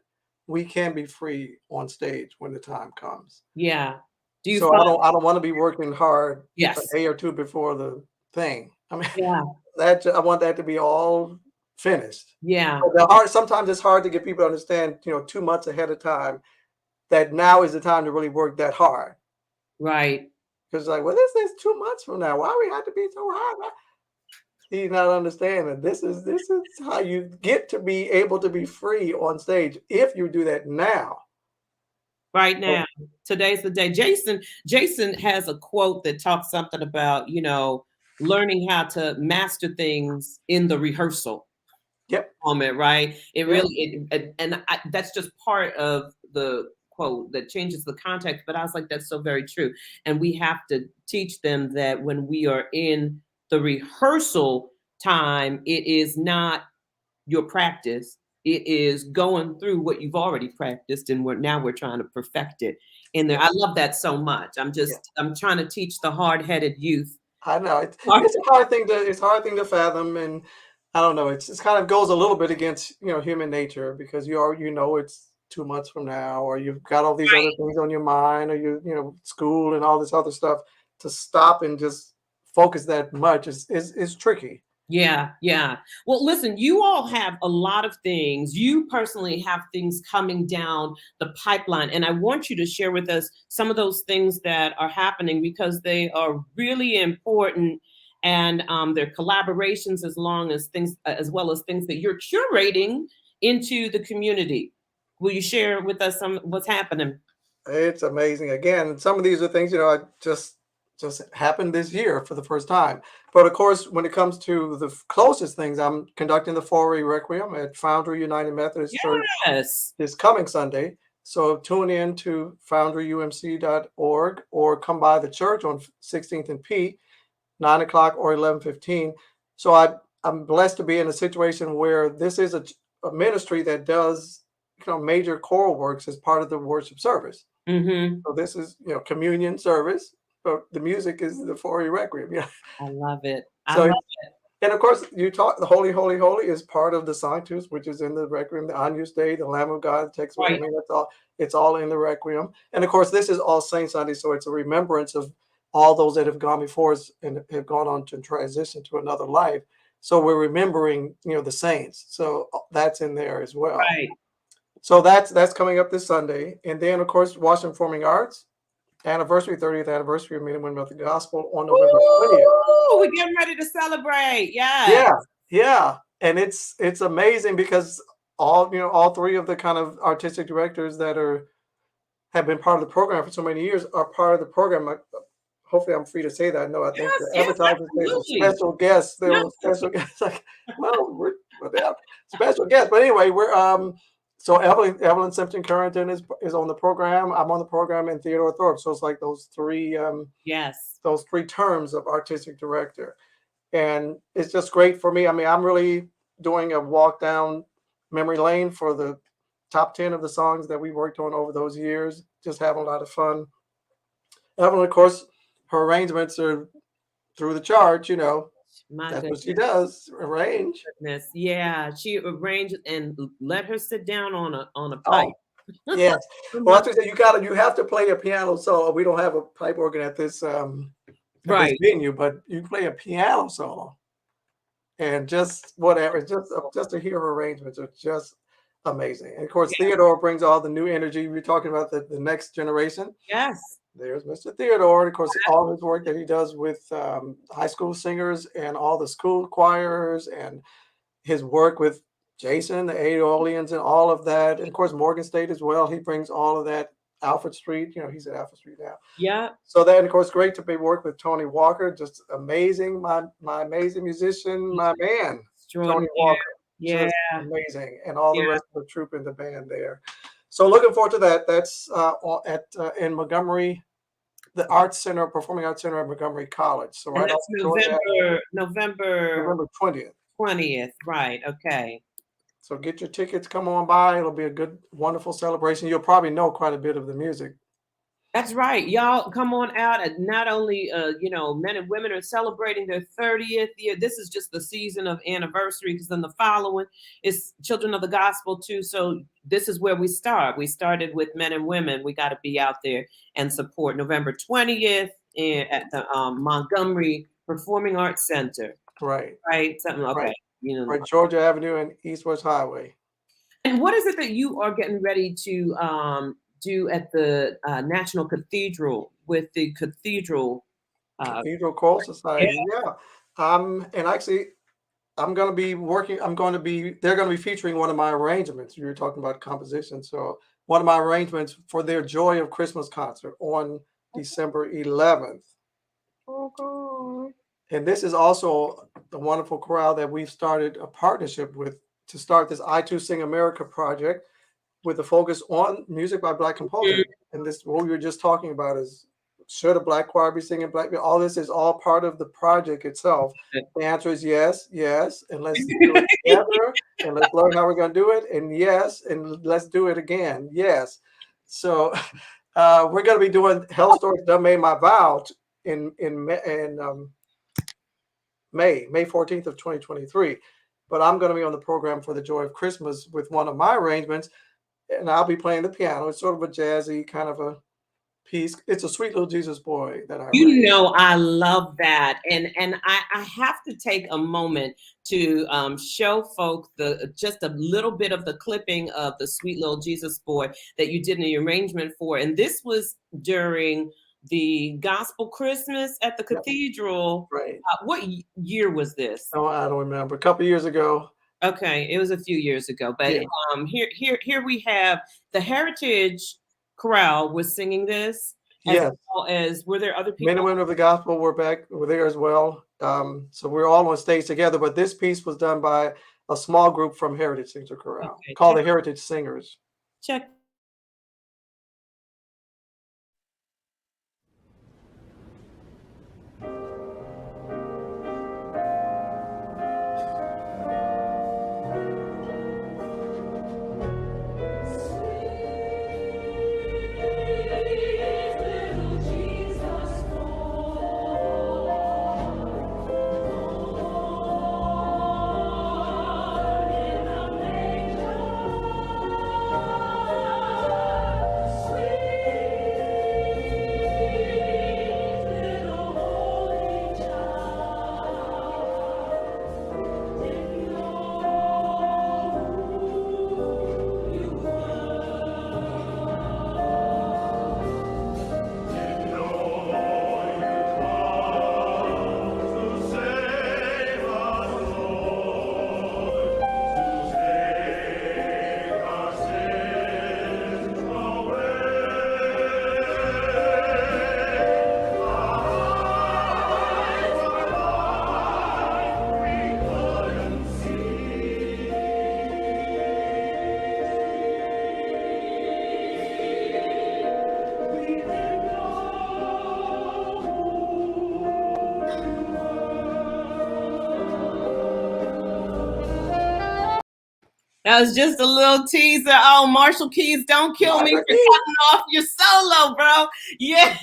[SPEAKER 3] we can be free on stage when the time comes.
[SPEAKER 2] Yeah.
[SPEAKER 3] I don't want to be working hard a day or two before the thing. I mean, I want that to be all finished. Sometimes it's hard to get people to understand, 2 months ahead of time, that now is the time to really work that hard.
[SPEAKER 2] Right.
[SPEAKER 3] Because like, well, this is 2 months from now. Why we have to be so hard? He's not understanding. This is how you get to be able to be free on stage if you do that now.
[SPEAKER 2] Right now. Today's the day. Jason has a quote that talks something about, learning how to master things in the rehearsal moment, right? It really, that's just part of the quote that changes the context. But I was like, that's so very true. And we have to teach them that when we are in the rehearsal time, it is not your practice. It is going through what you've already practiced, and we're trying to perfect it in there. I love that so much. I'm trying to teach the hard-headed youth.
[SPEAKER 3] I know it's a hard thing to fathom, and I don't know. It kind of goes a little bit against human nature, because it's 2 months from now, or you've got all these other things on your mind, or school and all this other stuff. To stop and just focus that much is tricky.
[SPEAKER 2] Yeah. Well, listen, you all have a lot of things. You personally have things coming down the pipeline, and I want you to share with us some of those things that are happening, because they are really important and their collaborations, as well as things that you're curating into the community. Will you share with us some what's happening?
[SPEAKER 3] It's amazing. Again, some of these are things, I just happened this year for the first time. But of course, when it comes to the closest things, I'm conducting the 4A Requiem at Foundry United Methodist Church this coming Sunday. So tune in to foundryumc.org or come by the church on 16th and P, 9 o'clock or 11:15. So I'm blessed to be in a situation where this is a ministry that does major choral works as part of the worship service.
[SPEAKER 2] Mm-hmm.
[SPEAKER 3] So this is communion service, but the music is the 4A Requiem. Yeah,
[SPEAKER 2] I love it.
[SPEAKER 3] So, and of course, you talk the Holy, Holy, Holy is part of the Sanctus, which is in the Requiem. The Agnus Dei, the Lamb of God takes away. I mean, that's all. It's all in the Requiem. And of course, this is All Saints Sunday, so it's a remembrance of all those that have gone before us and have gone on to transition to another life. So we're remembering, the saints. So that's in there as well.
[SPEAKER 2] Right.
[SPEAKER 3] So that's coming up this Sunday. And then, of course, Washington Performing Arts, 30th anniversary of Men and Women of the Gospel on November 20th.
[SPEAKER 2] We're getting ready to celebrate. Yeah.
[SPEAKER 3] Yeah. And it's amazing because all three of the kind of artistic directors that have been part of the program for so many years are part of the program. Hopefully I'm free to say that. No, I think the advertisers say special guests. There were special guests. Like, well, we're special guests. But anyway, we're so Evelyn Simpson Currington is on the program. I'm on the program, and Theodore Thorpe. So it's like those three those three terms of artistic director. And it's just great for me. I mean, I'm really doing a walk down memory lane for the top 10 of the songs that we worked on over those years. Just having a lot of fun. Evelyn, of course, her arrangements are through the charts, That's what she does, arrange.
[SPEAKER 2] Yeah, she arranged and let her sit down on a pipe.
[SPEAKER 3] Oh, yes. Well, I think you have to play a piano solo. We don't have a pipe organ at this this venue, but you play a piano solo, and just whatever, just to hear her arrangements are just amazing. And of course, Theodore brings all the new energy. We're talking about the next generation.
[SPEAKER 2] Yes.
[SPEAKER 3] There's Mr. Theodore, and of course, all his work that he does with high school singers and all the school choirs, and his work with Jason, the 8 Orleans, and all of that. And of course, Morgan State as well. He brings all of that. Alfred Street, he's at Alfred Street now.
[SPEAKER 2] Yeah.
[SPEAKER 3] So then, of course, great to be work with Tony Walker. Just amazing, my amazing musician, my man, Tony Walker.
[SPEAKER 2] Yeah,
[SPEAKER 3] just amazing, and all the rest of the troop in the band there. So looking forward to that. That's in Montgomery, the Arts Center, Performing Arts Center at Montgomery College. So
[SPEAKER 2] right off November 20th. 20th, right? Okay.
[SPEAKER 3] So get your tickets. Come on by. It'll be a good, wonderful celebration. You'll probably know quite a bit of the music.
[SPEAKER 2] That's right. Y'all come on out. And not only, men and women are celebrating their 30th year. This is just the season of anniversary, because then the following is Children of the Gospel too. So this is where we start. We started with men and women. We got to be out there and support November 20th at the Montgomery Performing Arts Center.
[SPEAKER 3] Right.
[SPEAKER 2] Right. Something. Okay.
[SPEAKER 3] Right. Right, Georgia Avenue and East West Highway.
[SPEAKER 2] And what is it that you are getting ready to do at the National Cathedral with the Cathedral
[SPEAKER 3] Choral Society? Yeah. And actually, they're going to be featuring one of my arrangements. You were talking about composition. So one of my arrangements for their Joy of Christmas concert on December 11th.
[SPEAKER 2] Okay.
[SPEAKER 3] And this is also the wonderful chorale that we've started a partnership with to start this I Too Sing America project, with a focus on music by Black composers. And this, what we were just talking about, is should a Black choir be singing Black? All this is all part of the project itself. The answer is yes, and let's do it together, and let's learn how we're going to do it. And yes, and let's do it again. Yes. So we're going to be doing Hell Stories Done Made My Vow in May 14th of 2023. But I'm going to be on the program for the Joy of Christmas with one of my arrangements, and I'll be playing the piano. It's sort of a jazzy kind of a piece. It's a Sweet Little Jesus Boy that I arranged.
[SPEAKER 2] I love that. And I have to take a moment to show folk just a little bit of the clipping of the Sweet Little Jesus Boy that you did in the arrangement for. And this was during the Gospel Christmas at the cathedral.
[SPEAKER 3] Right.
[SPEAKER 2] What year was this?
[SPEAKER 3] Oh, I don't remember. A couple years ago.
[SPEAKER 2] Okay, it was a few years ago, but
[SPEAKER 3] Yeah.
[SPEAKER 2] Here we have the Heritage Chorale was singing this, as
[SPEAKER 3] Yes.
[SPEAKER 2] well as were there other people?
[SPEAKER 3] Men and women of the gospel were there as well. So we're all on stage together, but this piece was done by a small group from Heritage Singer Chorale called the Heritage Singers.
[SPEAKER 2] Check. That was just a little teaser. Oh, Marshall Keys, don't kill me for cutting off your solo, bro. Yeah.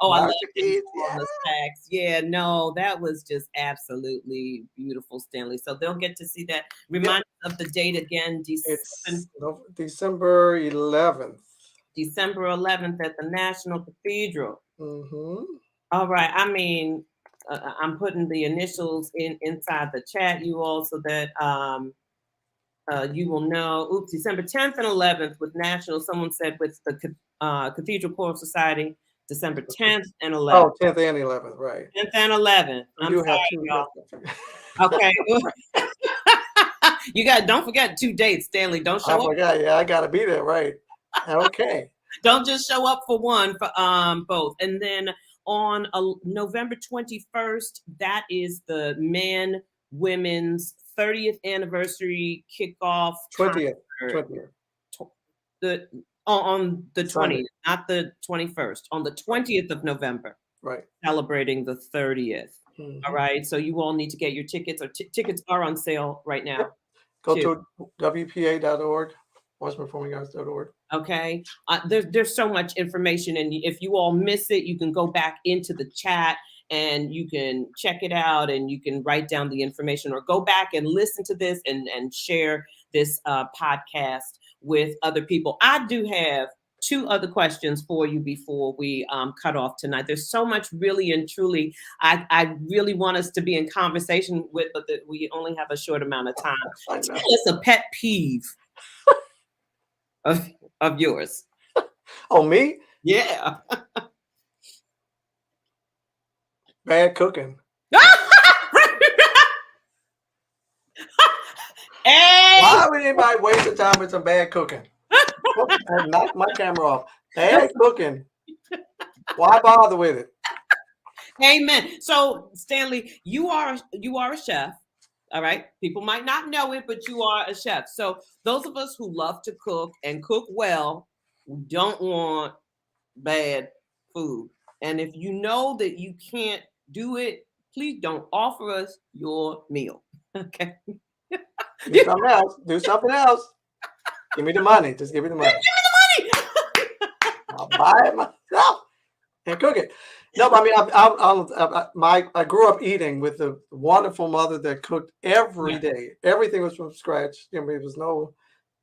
[SPEAKER 2] Oh, I love Keys on the sax. Yeah, no, that was just absolutely beautiful, Stanley. So they'll get to see that. Remind us of the date again.
[SPEAKER 3] It's December 11th.
[SPEAKER 2] December 11th at the National Cathedral.
[SPEAKER 3] Mm-hmm.
[SPEAKER 2] All right. I mean, I'm putting the initials inside the chat, you all, so that you will know. Oops, December 10th and 11th with National. Someone said with the Cathedral Choral Society, December 10th and 11th.
[SPEAKER 3] Oh, 10th and 11th, right.
[SPEAKER 2] 10th and 11th. I'm sorry, y'all. Okay. Don't forget 2 dates, Stanley. Don't show up.
[SPEAKER 3] I forgot. Yeah, I got to be there, right. Okay.
[SPEAKER 2] Don't just show up for one, for both. And then on November 21st, that is the women's 30th anniversary kickoff.
[SPEAKER 3] 20th.
[SPEAKER 2] On the 20th, not the 21st, on the 20th of November.
[SPEAKER 3] Right.
[SPEAKER 2] Celebrating the 30th. Mm-hmm. All right. So you all need to get your tickets, or tickets are on sale right now.
[SPEAKER 3] Go to WPA.org, voiceperformingarts.org.
[SPEAKER 2] Okay. There's so much information. And if you all miss it, you can go back into the chat and you can check it out and you can write down the information, or go back and listen to this and share this podcast with other people. I do have 2 other questions for you before we cut off tonight. There's so much really and truly I really want us to be in conversation with, but we only have a short amount of time. Tell us a pet peeve of yours.
[SPEAKER 3] Oh, me?
[SPEAKER 2] Yeah.
[SPEAKER 3] Bad cooking.
[SPEAKER 2] Hey!
[SPEAKER 3] Why would anybody waste the time with some bad cooking? Knock my camera off. Bad cooking. Why bother with it?
[SPEAKER 2] Amen. So, Stanley, you are a chef. All right. People might not know it, but you are a chef. So those of us who love to cook and cook well, we don't want bad food. And if you know that you can't do it, please don't offer us your meal. Okay.
[SPEAKER 3] Do something else. Do something else. Give me the money. Just give me the money.
[SPEAKER 2] Give me the money.
[SPEAKER 3] I'll buy it myself and cook it. No, but I mean, I grew up eating with a wonderful mother that cooked every day. Everything was from scratch. I mean, it was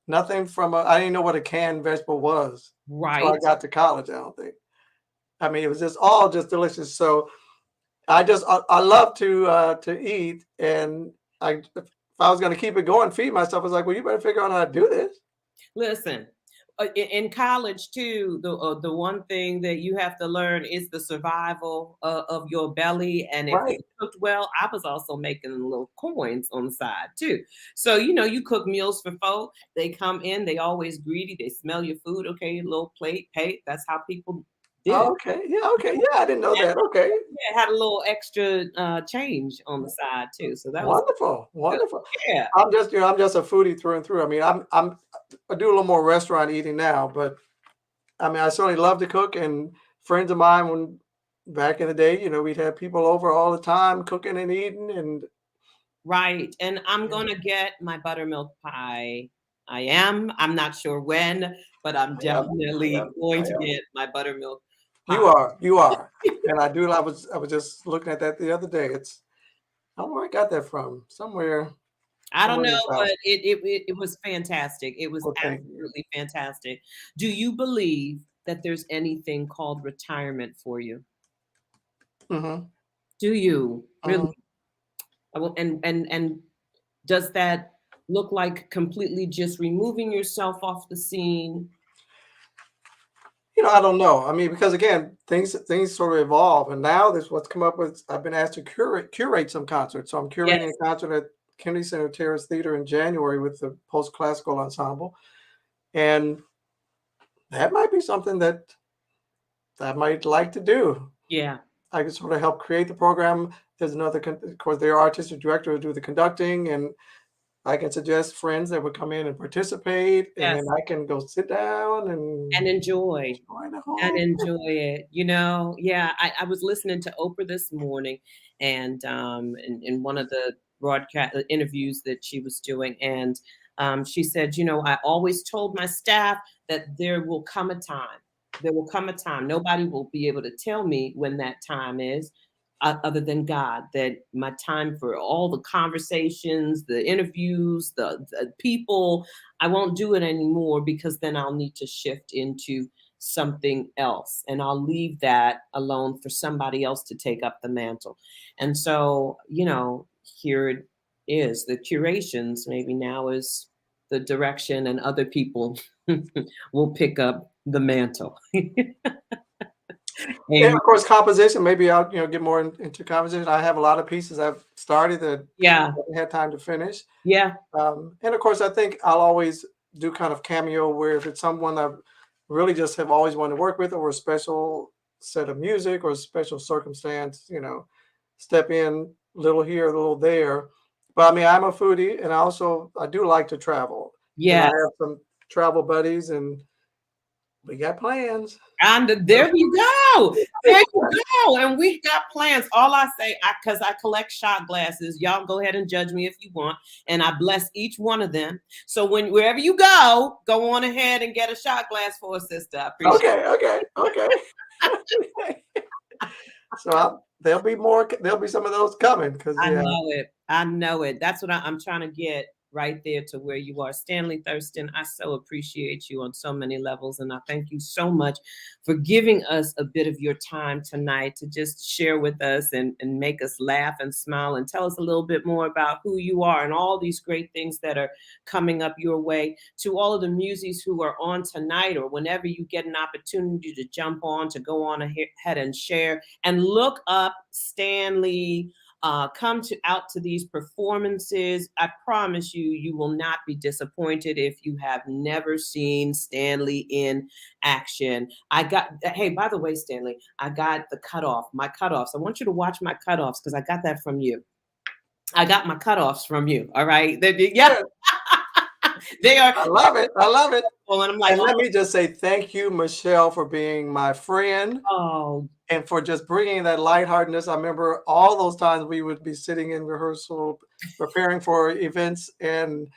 [SPEAKER 3] nothing from I didn't know what a canned vegetable was.
[SPEAKER 2] Right.
[SPEAKER 3] Until I got to college, I don't think. I mean, it was just all delicious. So I love to eat, and if I was going to keep it going, feed myself, I was like, well, you better figure out how to do this.
[SPEAKER 2] Listen, in college too, the one thing that you have to learn is the survival of your belly. And if you
[SPEAKER 3] Right.
[SPEAKER 2] cooked well, I was also making little coins on the side too. So you cook meals for folk. They come in, they always greedy. They smell your food. Okay, a little plate, pay. That's how people did it.
[SPEAKER 3] Okay. Yeah. Okay. Yeah. I didn't know that. Okay.
[SPEAKER 2] Yeah, had a little extra change on the side too. So that was
[SPEAKER 3] Wonderful.
[SPEAKER 2] good.
[SPEAKER 3] Wonderful.
[SPEAKER 2] Yeah.
[SPEAKER 3] I'm just a foodie through and through. I mean, I do a little more restaurant eating now, but I mean, I certainly love to cook. And friends of mine, when back in the day, we'd have people over all the time cooking and eating, and
[SPEAKER 2] Right. And I'm
[SPEAKER 3] yeah,
[SPEAKER 2] going to get my buttermilk pie. I am. I'm not sure when, but I'm
[SPEAKER 3] I am. I
[SPEAKER 2] definitely
[SPEAKER 3] am.
[SPEAKER 2] going
[SPEAKER 3] I
[SPEAKER 2] to
[SPEAKER 3] am.
[SPEAKER 2] get my buttermilk
[SPEAKER 3] You
[SPEAKER 2] pie.
[SPEAKER 3] are. You are. And I do. I was just looking at that the other day. I don't know where I got that from.
[SPEAKER 2] I don't
[SPEAKER 3] Somewhere in
[SPEAKER 2] know,
[SPEAKER 3] the South.
[SPEAKER 2] but it was fantastic. It was
[SPEAKER 3] Well, thank you.
[SPEAKER 2] absolutely fantastic. Do you believe that there's anything called retirement for you?
[SPEAKER 3] Mm-hmm.
[SPEAKER 2] Do you really?
[SPEAKER 3] Mm-hmm.
[SPEAKER 2] And does that look like completely just removing yourself off the scene?
[SPEAKER 3] I don't know. I mean, because again, things sort of evolve, and now this what's come up with. I've been asked to curate some concerts, so I'm curating
[SPEAKER 2] Yes,
[SPEAKER 3] a concert at Kennedy Center Terrace Theater in January with the post classical ensemble, and that might be something that I might like to do.
[SPEAKER 2] yeah,
[SPEAKER 3] I can sort of help create the program. There's another, of course, their artistic director will do the conducting, and I can suggest friends that would come in and participate, and then
[SPEAKER 2] yes,
[SPEAKER 3] I can go sit down
[SPEAKER 2] and
[SPEAKER 3] and
[SPEAKER 2] enjoy.
[SPEAKER 3] enjoy the
[SPEAKER 2] And
[SPEAKER 3] whole.
[SPEAKER 2] enjoy it. Yeah, I was listening to Oprah this morning, and in one of the broadcast interviews that she was doing, and she said, I always told my staff that there will come a time. There will come a time. Nobody will be able to tell me when that time is, other than God. That my time for all the conversations, the interviews, the people, I won't do it anymore because then I'll need to shift into something else, and I'll leave that alone for somebody else to take up the mantle. And so, here it is. The curations maybe now is the direction, and other people will pick up the mantle.
[SPEAKER 3] And
[SPEAKER 2] Amen.
[SPEAKER 3] of course, composition. Maybe I'll get more into composition. I have a lot of pieces I've started that
[SPEAKER 2] Yeah,
[SPEAKER 3] I haven't had time to finish.
[SPEAKER 2] yeah,
[SPEAKER 3] And of course, I think I'll always do kind of cameo where if it's someone I really just have always wanted to work with, or a special set of music or a special circumstance, step in a little here, a little there. But I mean, I'm a foodie, and I do like to travel, and I
[SPEAKER 2] yes.
[SPEAKER 3] have some travel buddies, and we got plans.
[SPEAKER 2] And there you go. There you go. And we got plans. All I say, because I collect shot glasses, y'all go ahead and judge me if you want. And I bless each one of them. So wherever you go on ahead and get a shot glass for a sister. I appreciate
[SPEAKER 3] Okay, okay, okay. So there'll be more. There'll be some of those coming because
[SPEAKER 2] I
[SPEAKER 3] yeah.
[SPEAKER 2] know it. I know it. That's what I'm trying to get right there to where you are. Stanley Thurston, I so appreciate you on so many levels. And I thank you so much for giving us a bit of your time tonight to just share with us and make us laugh and smile and tell us a little bit more about who you are and all these great things that are coming up your way. To all of the Muses who are on tonight, or whenever you get an opportunity to jump on, to go on ahead and share and look up Stanley. Come out to these performances. I promise you, you will not be disappointed if you have never seen Stanley in action. Hey, by the way, Stanley, I got my cutoffs. I want you to watch my cutoffs because I got that from you. I got my cutoffs from you. All right. Yeah,
[SPEAKER 3] Good.
[SPEAKER 2] they are.
[SPEAKER 3] I love it. I love it.
[SPEAKER 2] Well, and I'm like,
[SPEAKER 3] And let me just say thank you, Michelle, for being my friend
[SPEAKER 2] oh,
[SPEAKER 3] and for just bringing that lightheartedness. I remember all those times we would be sitting in rehearsal, preparing for events, and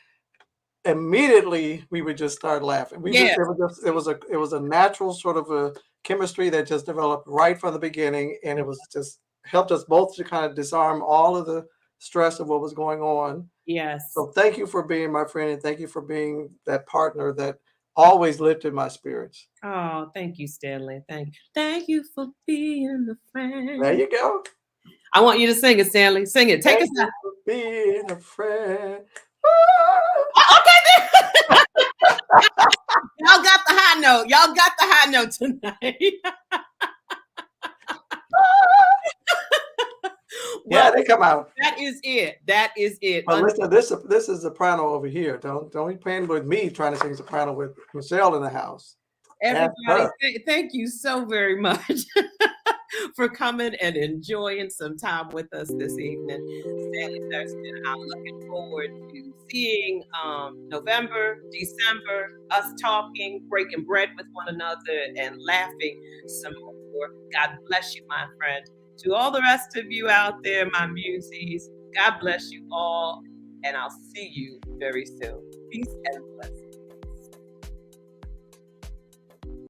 [SPEAKER 3] immediately we would just start laughing.
[SPEAKER 2] yes,
[SPEAKER 3] It was a natural sort of a chemistry that just developed right from the beginning, and it was just helped us both to kind of disarm all of the stress of what was going on.
[SPEAKER 2] yes.
[SPEAKER 3] So thank you for being my friend, and thank you for being that partner that always lifted my spirits.
[SPEAKER 2] Oh, thank you, Stanley. Thank you for being a
[SPEAKER 3] There
[SPEAKER 2] friend.
[SPEAKER 3] you go.
[SPEAKER 2] I want you to sing it, Stanley. Sing it. Take
[SPEAKER 3] Thank
[SPEAKER 2] us
[SPEAKER 3] you
[SPEAKER 2] out.
[SPEAKER 3] for being a friend.
[SPEAKER 2] Okay, then. Y'all got the high note. Y'all got the high note tonight.
[SPEAKER 3] Yeah, they come out.
[SPEAKER 2] That is it. That is it.
[SPEAKER 3] But listen, this is soprano over here. Don't be playing with me trying to sing soprano with Michelle in the house.
[SPEAKER 2] Everybody, thank you so very much for coming and enjoying some time with us this evening. Stanley Thurston, I'm looking forward to seeing November, December, us talking, breaking bread with one another, and laughing some more. God bless you, my friend. To all the rest of you out there, my muses, God bless you all, and I'll see you very soon. Peace and blessings.